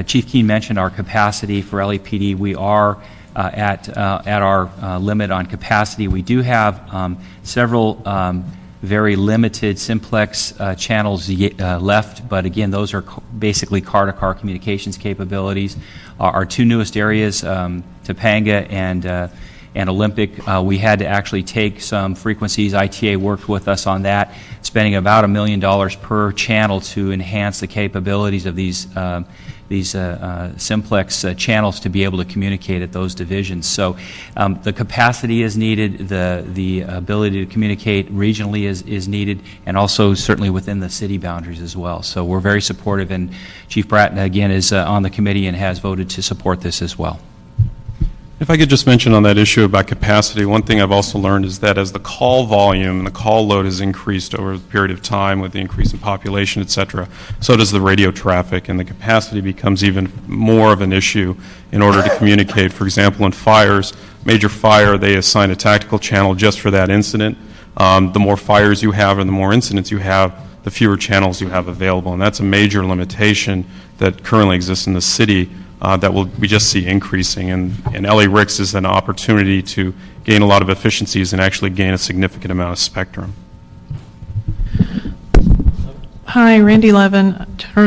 Chief Keen mentioned our capacity for LAPD. We are at our limit on capacity. We do have several very limited simplex channels left, but again, those are basically car-to-car communications capabilities. Our two newest areas, Topanga and Olympic, we had to actually take some frequencies. ITA worked with us on that, spending about $1 million per channel to enhance the capabilities of these simplex channels to be able to communicate at those divisions. So the capacity is needed, the ability to communicate regionally is needed, and also certainly within the city boundaries as well. So we're very supportive, and Chief Bratton, again, is on the committee and has voted to support this as well. If I could just mention on that issue about capacity, one thing I've also learned is that as the call volume and the call load has increased over a period of time with the increase in population, et cetera, so does the radio traffic, and the capacity becomes even more of an issue in order to communicate. For example, in fires, major fire, they assign a tactical channel just for that incident. The more fires you have and the more incidents you have, the fewer channels you have available, and that's a major limitation that currently exists in the city. That we just see increasing, and LA RICS is an opportunity to gain a lot of efficiencies and actually gain a significant amount of spectrum. Hi, Randy Levin,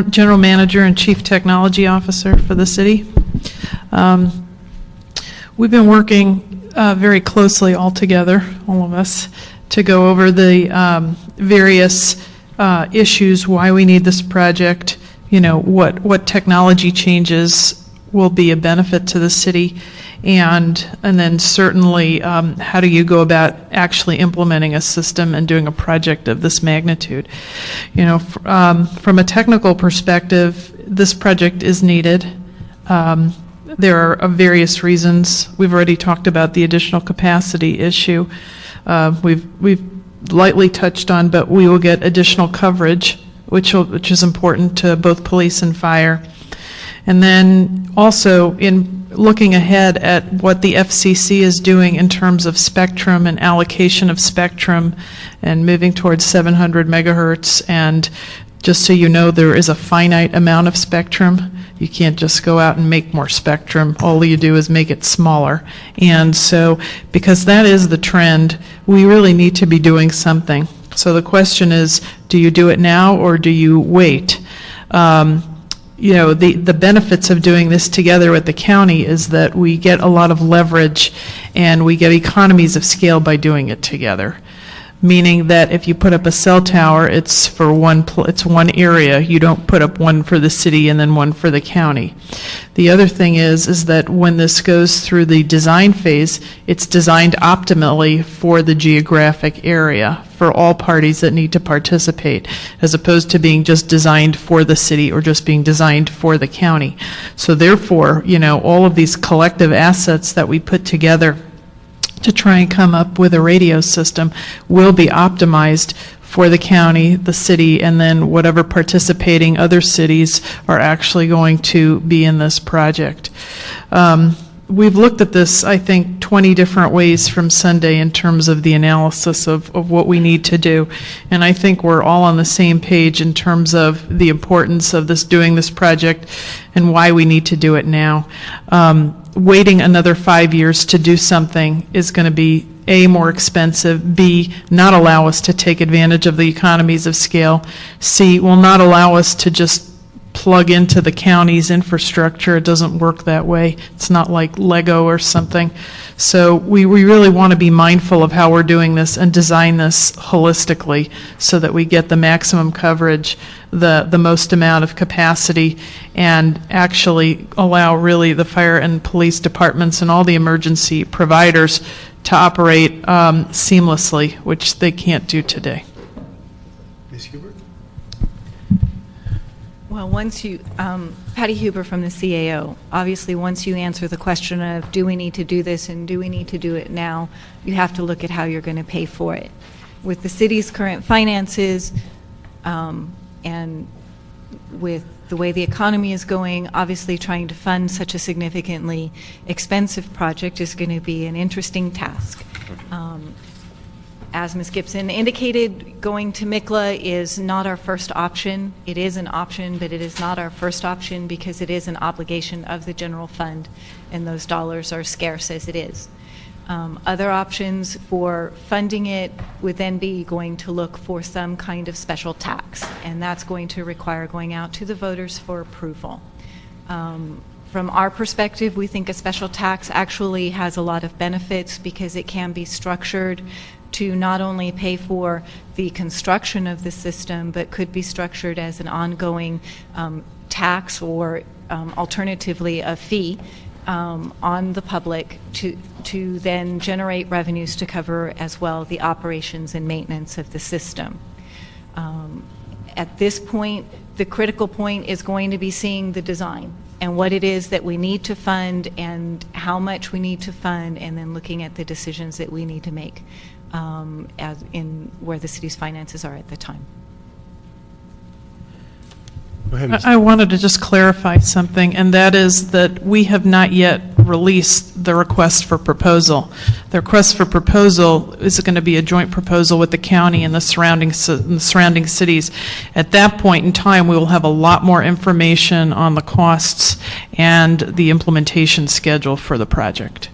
General Manager and Chief Technology Officer for the city. We've been working very closely all together, all of us, to go over the various issues, why we need this project, you know, what technology changes will be a benefit to the city, and then certainly how do you go about actually implementing a system and doing a project of this magnitude. You know, from a technical perspective, this project is needed. There are various reasons. We've already talked about the additional capacity issue. We've lightly touched on, but we will get additional coverage, which is important to both police and fire. And then also in looking ahead at what the FCC is doing in terms of spectrum and allocation of spectrum and moving towards 700 megahertz. And just so you know, there is a finite amount of spectrum. You can't just go out and make more spectrum. All you do is make it smaller. And so because that is the trend, we really need to be doing something. So the question is, do you do it now or do you wait? you know, the benefits of doing this together with the county is that we get a lot of leverage and we get economies of scale by doing it together. Meaning that if you put up a cell tower, it's for it's one area. You don't put up one for the city and then one for the county. The other thing is that when this goes through the design phase, it's designed optimally for the geographic area, for all parties that need to participate, as opposed to being just designed for the city or just being designed for the county. So therefore, you know, all of these collective assets that we put together to try and come up with a radio system will be optimized for the county, the city, and then whatever participating other cities are actually going to be in this project. We've looked at this, I think, 20 different ways from Sunday in terms of the analysis of what we need to do. And I think we're all on the same page in terms of the importance of doing this project and why we need to do it now. Waiting another 5 years to do something is going to be A, more expensive, B, not allow us to take advantage of the economies of scale, C, will not allow us to just plug into the county's infrastructure. It doesn't work that way. It's not like Lego or something. So we really want to be mindful of how we're doing this and design this holistically so that we get the maximum coverage, the most amount of capacity, and actually allow really the fire and police departments and all the emergency providers to operate seamlessly, which they can't do today. Ms. Hubert? Well, once you, Patty Huber from the CAO, obviously once you answer the question of do we need to do this and do we need to do it now, you have to look at how you're going to pay for it. With the city's current finances and with the way the economy is going, obviously trying to fund such a significantly expensive project is going to be an interesting task. As Ms. Gibson indicated, going to MICLA is not our first option. It is an option, but it is not our first option because it is an obligation of the general fund, and those dollars are scarce as it is. Other options for funding it would then be going to look for some kind of special tax, and that's going to require going out to the voters for approval. From our perspective, we think a special tax actually has a lot of benefits because it can be structured to not only pay for the construction of the system, but could be structured as an ongoing tax or alternatively a fee on the public to then generate revenues to cover as well the operations and maintenance of the system. At this point, the critical point is going to be seeing the design and what it is that we need to fund and how much we need to fund, and then looking at the decisions that we need to make as in where the city's finances are at the time. Go ahead, Ms. I wanted to just clarify something, and that is that we have not yet released the request for proposal. The request for proposal is going to be a joint proposal with the county and the surrounding cities. At that point in time, we will have a lot more information on the costs and the implementation schedule for the project.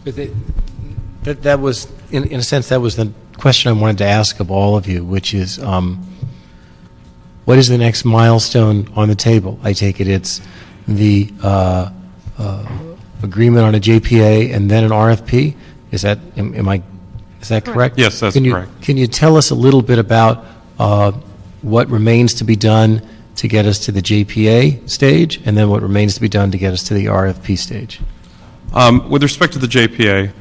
But that was, in a sense, that was the question I wanted to ask of all of you, which is, what is the next milestone on the table? I take it it's the agreement on a JPA and then an RFP? Is that, is that correct? Yes, that's correct. Can you tell us a little bit about what remains to be done to get us to the JPA stage, and then what remains to be done to get us to the RFP stage? With respect to the JPA,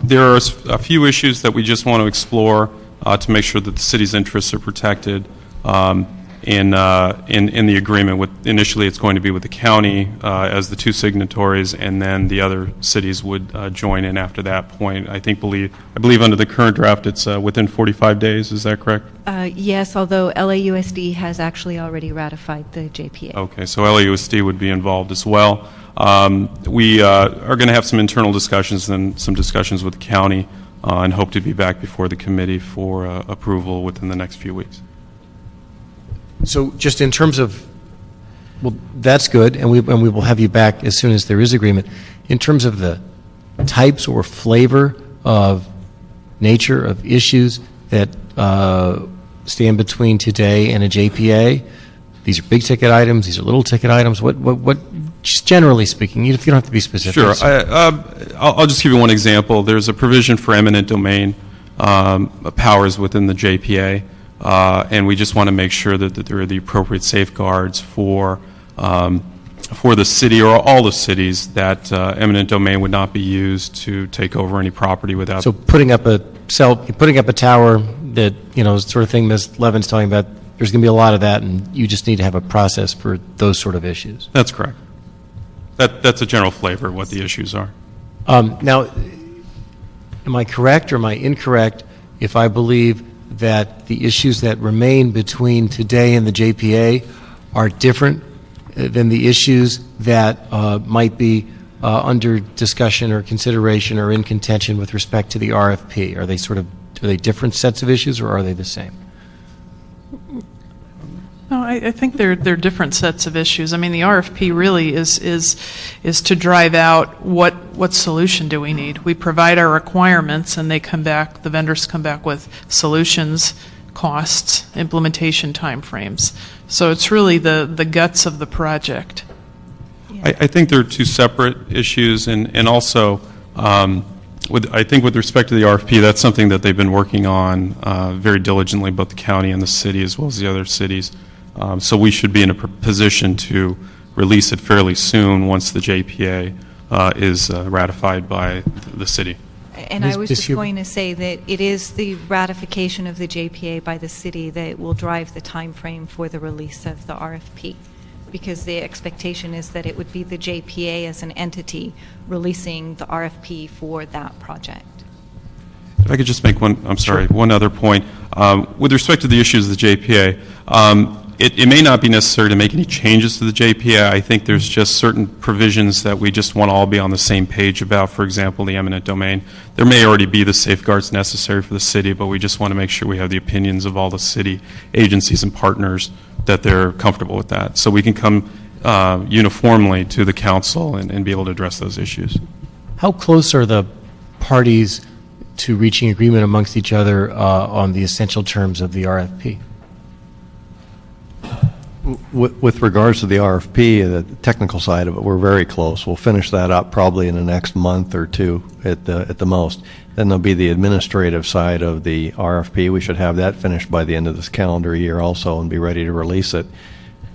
there are a few issues that we just want to explore to make sure that the city's interests are protected in the agreement. Initially, it's going to be with the county as the two signatories, and then the other cities would join in after that point. I believe under the current draft, it's within 45 days. Is that correct? Yes, although LAUSD has actually already ratified the JPA. Okay, so LAUSD would be involved as well. We are going to have some internal discussions and some discussions with the county and hope to be back before the committee for approval within the next few weeks. So just in terms of, well, that's good, and we will have you back as soon as there is agreement. In terms of the types or flavor of nature of issues that stand between today and a JPA, these are big-ticket items, these are little-ticket items? What, just generally speaking, you don't have to be specific. Sure. I'll just give you one example. There's a provision for eminent domain powers within the JPA, and we just want to make sure that there are the appropriate safeguards for the city or all the cities that eminent domain would not be used to take over any property without. So putting up a tower that, sort of thing Ms. Levin's talking about, there's going to be a lot of that, and you just need to have a process for those sort of issues. That's correct. That's a general flavor of what the issues are. Now, am I correct or am I incorrect if I believe that the issues that remain between today and the JPA are different than the issues that might be under discussion or consideration or in contention with respect to the RFP? Are they different sets of issues, or are they the same? No, I think they're different sets of issues. I mean, the RFP really is to drive out what solution do we need. We provide our requirements, and the vendors come back with solutions, costs, implementation timeframes. So it's really the guts of the project. I think they're two separate issues, and also, I think with respect to the RFP, that's something that they've been working on very diligently, both the county and the city, as well as the other cities. So we should be in a position to release it fairly soon once the JPA is ratified by the city. And I was just going to say that it is the ratification of the JPA by the city that will drive the time frame for the release of the RFP, because the expectation is that it would be the JPA as an entity releasing the RFP for that project. If I could just make one other point. With respect to the issues of the JPA, it may not be necessary to make any changes to the JPA. I think there's just certain provisions that we just want to all be on the same page about. For example, the eminent domain. There may already be the safeguards necessary for the city, but we just want to make sure we have the opinions of all the city agencies and partners that they're comfortable with that. So we can come uniformly to the council and be able to address those issues. How close are the parties to reaching agreement amongst each other on the essential terms of the RFP? With regards to the RFP, the technical side of it, we're very close. We'll finish that up probably in the next month or two at the most. Then there'll be the administrative side of the RFP. We should have that finished by the end of this calendar year also and be ready to release it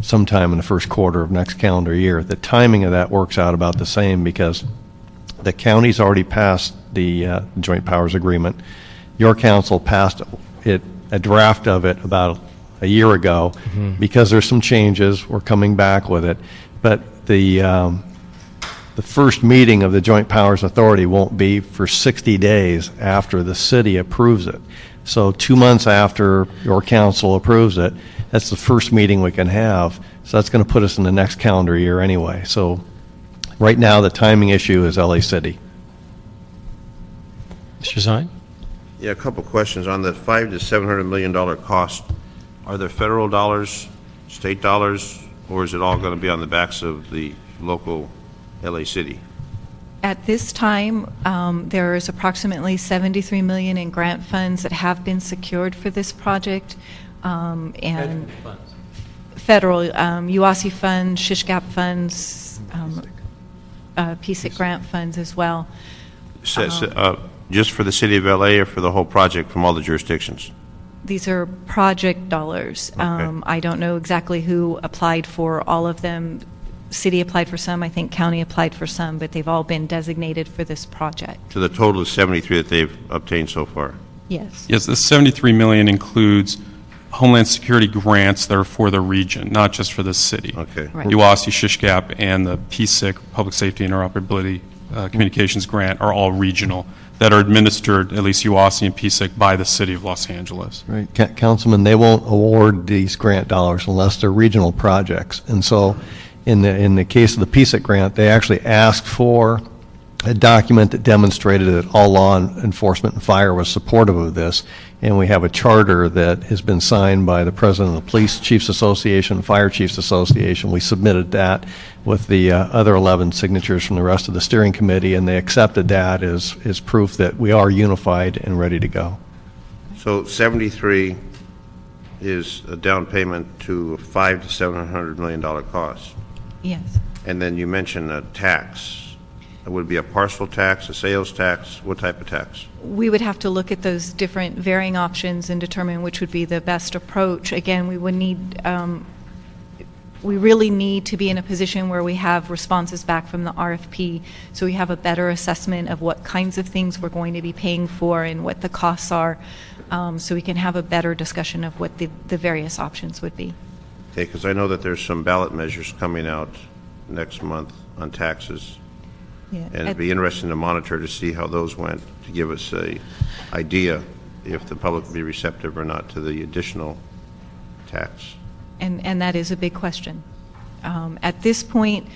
sometime in the first quarter of next calendar year. The timing of that works out about the same because the county's already passed the Joint Powers Agreement. Your council passed a draft of it about a year ago. Because there's some changes. We're coming back with it. But the first meeting of the Joint Powers Authority won't be for 60 days after the city approves it. So 2 months after your council approves it, that's the first meeting we can have. So that's going to put us in the next calendar year anyway. So right now, the timing issue is LA City. Mr. Zine? Yeah, a couple questions. On the $500 to $700 million cost, are there federal dollars, state dollars, or is it all going to be on the backs of the local LA City? At this time, there is approximately $73 million in grant funds that have been secured for this project, and federal UASI funds, SHISHGAP funds, PSIC grant funds as well. Just for the city of LA or for the whole project from all the jurisdictions? These are project dollars. Okay. I don't know exactly who applied for all of them. City applied for some, I think county applied for some, but they've all been designated for this project. So the total is 73 that they've obtained so far? Yes. Yes, the $73 million includes Homeland Security grants that are for the region, not just for the city. Okay. Right. UASI, SHISHGAP, and the PSIC, Public Safety Interoperability Communications Grant, are all regional, that are administered, at least UASI and PSIC, by the city of Los Angeles. Right, Councilman, they won't award these grant dollars unless they're regional projects. And so in the case of the PSIC grant, they actually asked for a document that demonstrated that all law enforcement and fire was supportive of this. And we have a charter that has been signed by the president of the Police Chiefs Association, Fire Chiefs Association. We submitted that with the other 11 signatures from the rest of the steering committee, and they accepted that as proof that we are unified and ready to go. So 73 is a down payment to a $500 to $700 million cost. Yes. And then you mentioned a tax. It would be a parcel tax, a sales tax, what type of tax? We would have to look at those different varying options and determine which would be the best approach. Again, we would need, we really need to be in a position where we have responses back from the RFP, so we have a better assessment of what kinds of things we're going to be paying for and what the costs are, so we can have a better discussion of what the various options would be. Okay, because I know that there's some ballot measures coming out next month on taxes. Yeah. And it'd be interesting to monitor to see how those went, to give us a idea if the public would be receptive or not to the additional tax. And that is a big question. At this point,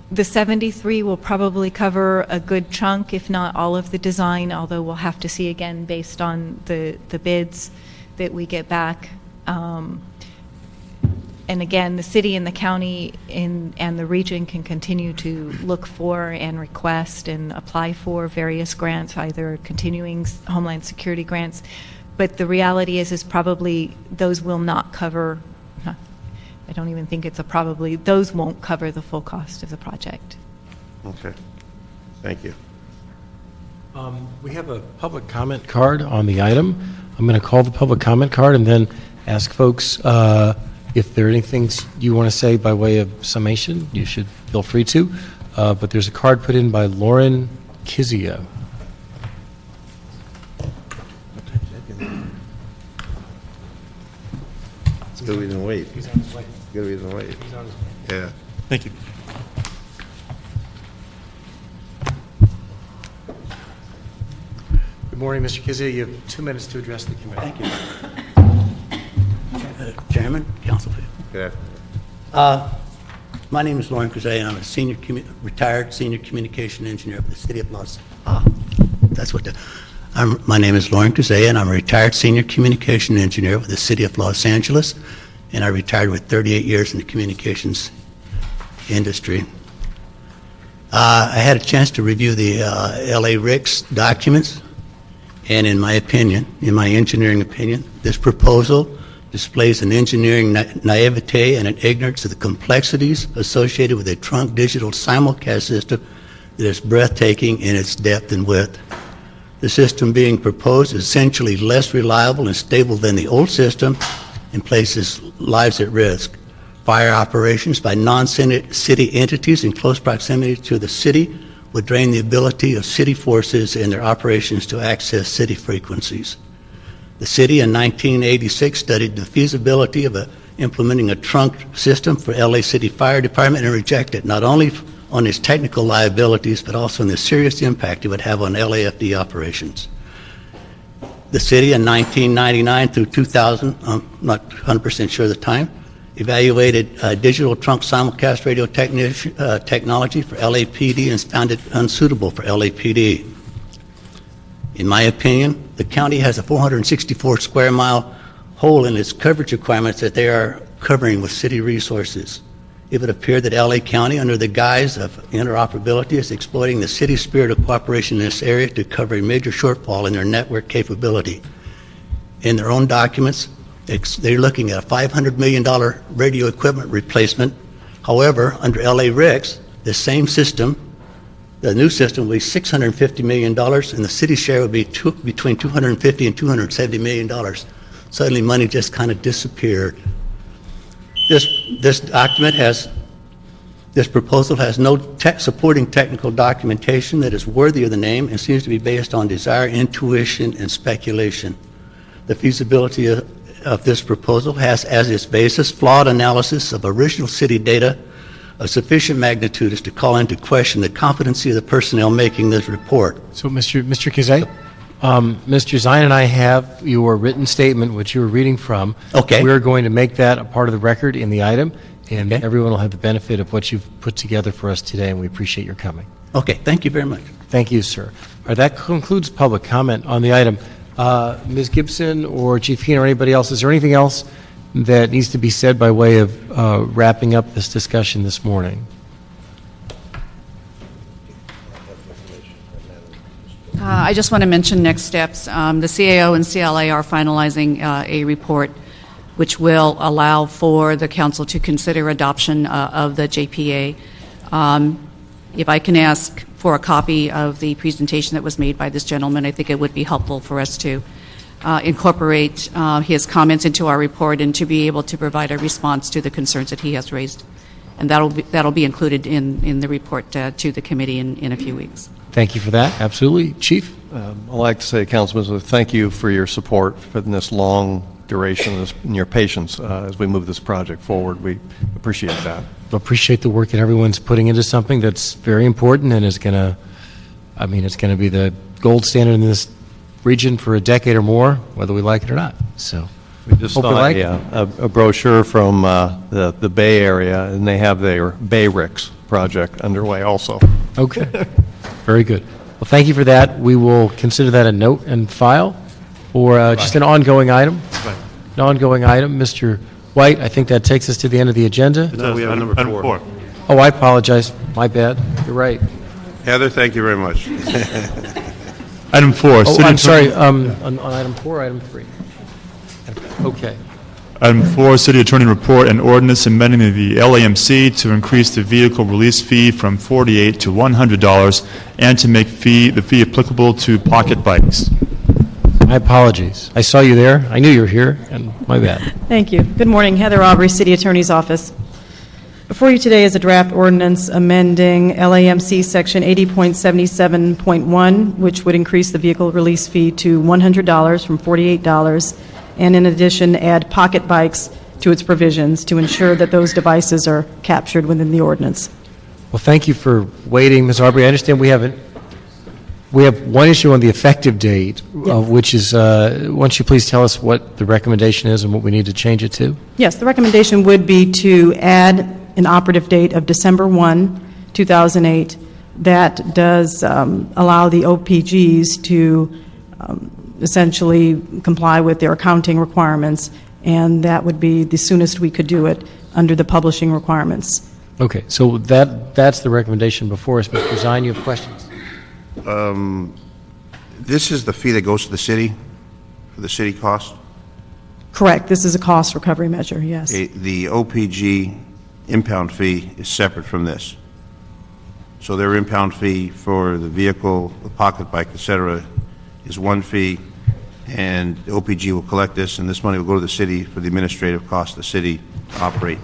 the 73 will probably cover a good chunk, if not all of the design, although we'll have to see again based on the bids that we get back. And again, the city and the county and the region can continue to look for and request and apply for various grants, either continuing Homeland Security grants. But the reality is probably those will not cover, I don't even think it's a probably, those won't cover the full cost of the project. Okay. Thank you. We have a public comment card on the item. I'm going to call the public comment card and then ask folks if there are anything you want to say by way of summation. You should feel free to. But there's a card put in by Lauren Kizia. Good reason to wait. He's on his way. Good reason to wait. He's on his way. Yeah. Thank you. Good morning, Mr. Kizia. You have 2 minutes to address the committee. Thank you. Chairman, Council. Good afternoon. My name is Lauren Cruzay, and I'm a retired senior communication engineer for the City of Los. My name is Lauren Cruzay, and I'm a retired senior communication engineer with the City of Los Angeles, and I retired with 38 years in the communications industry. I had a chance to review the LA RICS documents, and in my opinion, in my engineering opinion, this proposal displays an engineering naivete and an ignorance of the complexities associated with a trunk digital simulcast system that is breathtaking in its depth and width. The system being proposed is essentially less reliable and stable than the old system and places lives at risk. Fire operations by non-city entities in close proximity to the city would drain the ability of city forces and their operations to access city frequencies. The city in 1986 studied the feasibility of implementing a trunk system for LA City Fire Department and rejected not only on its technical liabilities, but also on the serious impact it would have on LAFD operations. The city in 1999 through 2000, I'm not 100% sure of the time, evaluated digital trunk simulcast radio technology for LAPD and found it unsuitable for LAPD. In my opinion, the county has a 464 square mile hole in its coverage requirements that they are covering with city resources. It would appear that LA County, under the guise of interoperability, is exploiting the city's spirit of cooperation in this area to cover a major shortfall in their network capability. In their own documents, they're looking at a $500 million radio equipment replacement. However, under LA RICS, the same system, the new system will be $650 million, and the city's share would be between $250 and $270 million. Suddenly, money just kind of disappeared. This proposal has no supporting technical documentation that is worthy of the name and seems to be based on desire, intuition, and speculation. The feasibility of this proposal has as its basis flawed analysis of original city data of sufficient magnitude as to call into question the competency of the personnel making this report. So, Mr. Kizay, Mr. Zine and I have your written statement, which you were reading from. Okay. We're going to make that a part of the record in the item, and everyone will have the benefit of what you've put together for us today, and we appreciate your coming. Okay, thank you very much. Thank you, sir. All right, that concludes public comment on the item. Ms. Gibson or Chief Keen or anybody else, is there anything else that needs to be said by way of wrapping up this discussion this morning? I just want to mention next steps. The CAO and CLA are finalizing a report which will allow for the council to consider adoption of the JPA. If I can ask for a copy of the presentation that was made by this gentleman, I think it would be helpful for us to incorporate his comments into our report and to be able to provide a response to the concerns that he has raised. And that'll be included in the report to the committee in a few weeks. Thank you for that. Absolutely. Chief? I'd like to say, Councilman, thank you for your support for this long duration and your patience as we move this project forward. We appreciate that. Appreciate the work that everyone's putting into something that's very important and is going to, it's going to be the gold standard in this region for a decade or more, whether we like it or not. So we just hope you saw like it. a brochure from the Bay Area, and they have their Bay Ricks project underway also. Okay. Very good. Well, thank you for that. We will consider that a note and file or just an ongoing item. An ongoing item. Mr. White, I think that takes us to the end of the agenda. No, we have number four. Oh, I apologize. My bad. You're right. Heather, thank you very much. Item 4. Oh, City I'm Attorney- sorry. On item 4 or item 3? Okay. Item 4, City Attorney Report and Ordinance amending the LAMC to increase the vehicle release fee from $48 to $100 and to make the fee applicable to pocket bikes. My apologies. I saw you there. I knew you were here, and my bad. Thank you. Good morning. Heather Aubrey, City Attorney's Office. Before you today is a draft ordinance amending LAMC Section 80.77.1, which would increase the vehicle release fee to $100 from $48, and in addition add pocket bikes to its provisions to ensure that those devices are captured within the ordinance. Well, thank you for waiting, Ms. Aubrey. I understand we have one issue on the effective date, of which is, why don't you please tell us what the recommendation is and what we need to change it to? Yes, the recommendation would be to add an operative date of December 1, 2008. That does allow the OPGs to essentially comply with their accounting requirements, and that would be the soonest we could do it under the publishing requirements. Okay, so that's the recommendation before us. Mr. Zine, you have questions? This is the fee that goes to the city, for the city cost? Correct. This is a cost recovery measure, yes. The OPG impound fee is separate from this. So their impound fee for the vehicle, the pocket bike, et cetera, is one fee, and the OPG will collect this, and this money will go to the city for the administrative cost of the city to operate.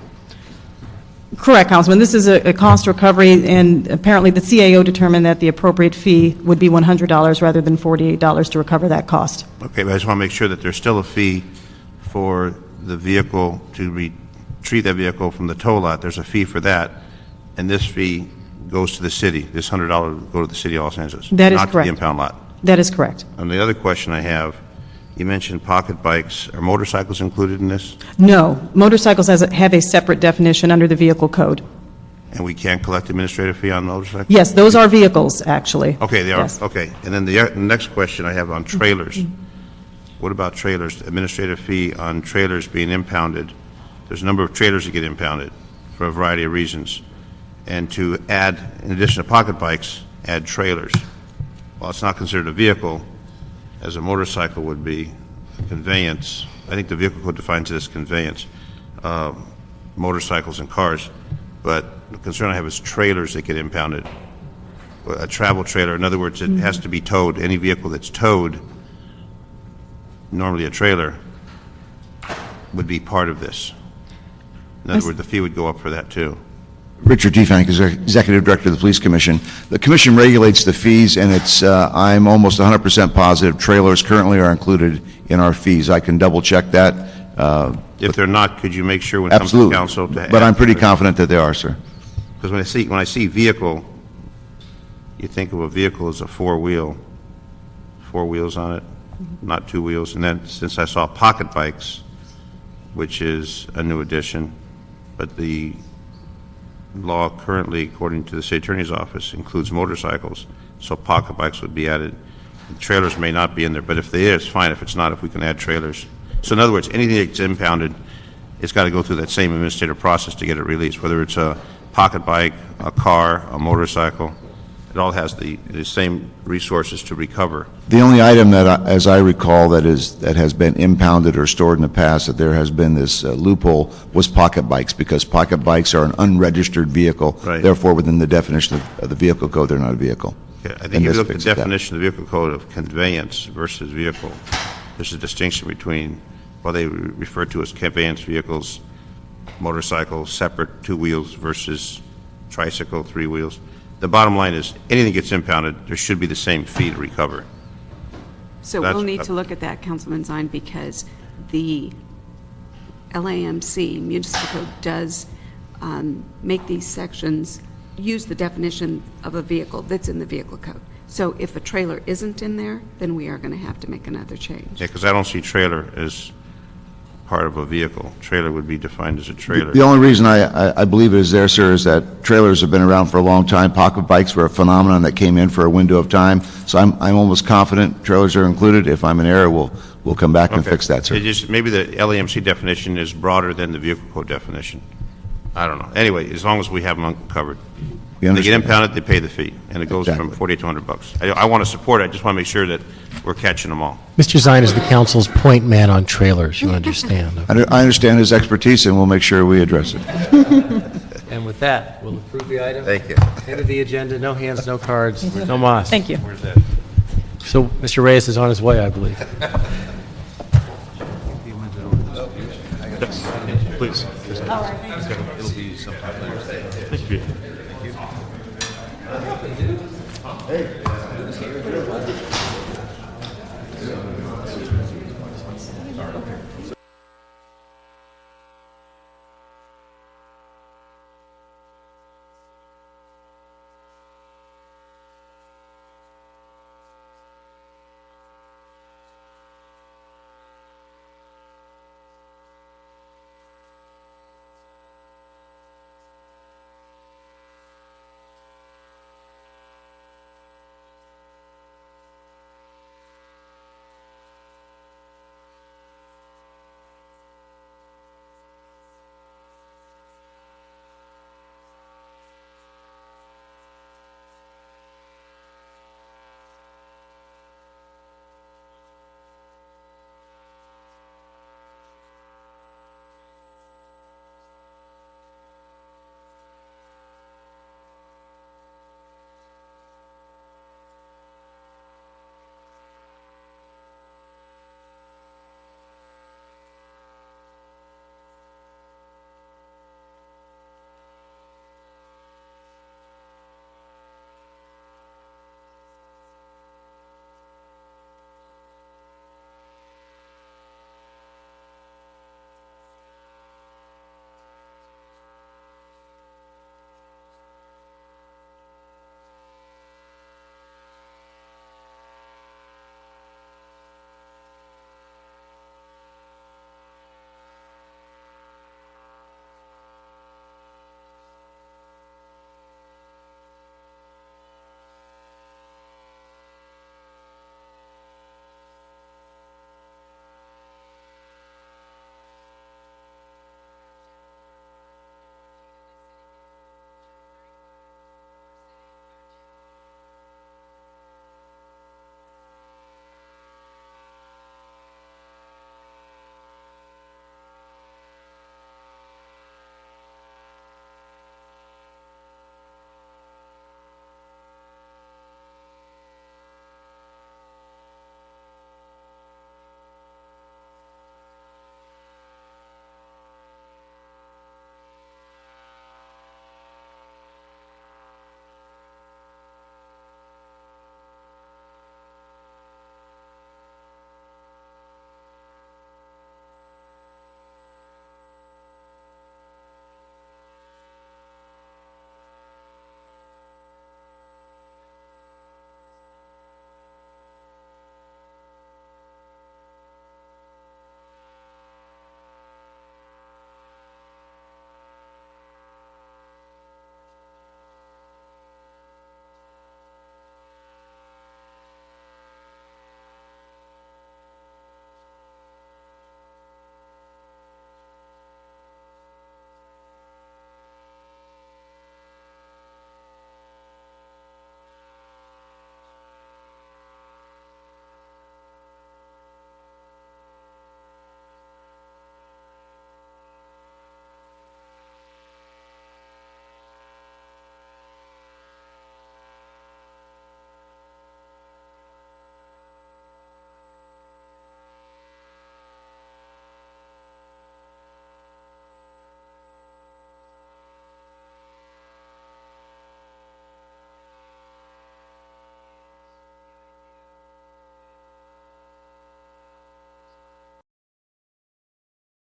Correct, Councilman. This is a cost recovery, and apparently the CAO determined that the appropriate fee would be $100 rather than $48 to recover that cost. Okay, but I just want to make sure that there's still a fee for the vehicle to retrieve that vehicle from the tow lot. There's a fee for that, and this fee goes to the city. This $100 will go to the city of Los Angeles. That is not to correct. the impound lot. That is correct. And the other question I have, you mentioned pocket bikes. Are motorcycles included in this? No, motorcycles have a separate definition under the vehicle code. And we can't collect administrative fee on motorcycles? Yes, those are vehicles, actually. Okay, they are, Yes. okay. And then the next question I have on trailers. What about trailers? Administrative fee on trailers being impounded. There's a number of trailers that get impounded for a variety of reasons. And to add, in addition to pocket bikes, add trailers. While it's not considered a vehicle, as a motorcycle would be, conveyance, I think the vehicle code defines it as conveyance, motorcycles and cars. But the concern I have is trailers that get impounded. A travel trailer, in other words, it has to be towed. Any vehicle that's towed, normally a trailer, would be part of this. In other words, the fee would go up for that too. Richard Defank, Executive Director of the Police Commission. The Commission regulates the fees, and it's, I'm almost 100% positive trailers currently are included in our fees. I can double-check that. If they're not, could you make sure when it comes to Absolutely. council to add? But I'm pretty confident that they are, sir. Because when I see vehicle, you think of a vehicle as a four wheels on it, not two wheels. And then since I saw pocket bikes, which is a new addition, but the law currently, according to the State Attorney's Office, includes motorcycles, so pocket bikes would be added. The trailers may not be in there, but if they is, fine. If it's not, if we can add trailers. So in other words, anything that's impounded, it's got to go through that same administrative process to get it released, whether it's a pocket bike, a car, a motorcycle. it all has the same resources to recover. The only item that, as I recall, that has been impounded or stored in the past, that there has been this loophole, was pocket bikes, because pocket bikes are an unregistered vehicle. Right. Therefore, within the definition of the vehicle code, they're not a vehicle. Okay, I And think if you this look at the fixes that. definition of the vehicle code of conveyance versus vehicle, there's a distinction between what they refer to as conveyance vehicles, motorcycles, separate 2 wheels versus tricycle, 3 wheels. The bottom line is, anything gets impounded, there should be the same fee to recover. So That's- we'll need to look at that, Councilman Zine, because the LAMC municipal code does make these sections use the definition of a vehicle that's in the vehicle code. So if a trailer isn't in there, then we are going to have to make another change. Yeah, because I don't see trailer as part of a vehicle. Trailer would be defined as a trailer. The only reason I believe it is there, sir, is that trailers have been around for a long time. Pocket bikes were a phenomenon that came in for a window of time. So I'm almost confident trailers are included. If I'm in error, we'll come back and Okay. fix that, sir. It just, maybe the LAMC definition is broader than the vehicle code definition. I don't know. Anyway, as long as we have them covered. We They get understand. impounded, they pay the fee, and it goes from $40 to $100. I want to support it, I just want to make sure that we're catching them all. Mr. Zine is the council's point man on trailers, you understand. I understand his expertise, and we'll make sure we address it. And with that, we'll approve the item. Thank you. End of the agenda, no hands, no cards, no moss. Thank you. Where's that? So Mr. Reyes is on his way, I believe. Please. It'll be sometime later. Thank you.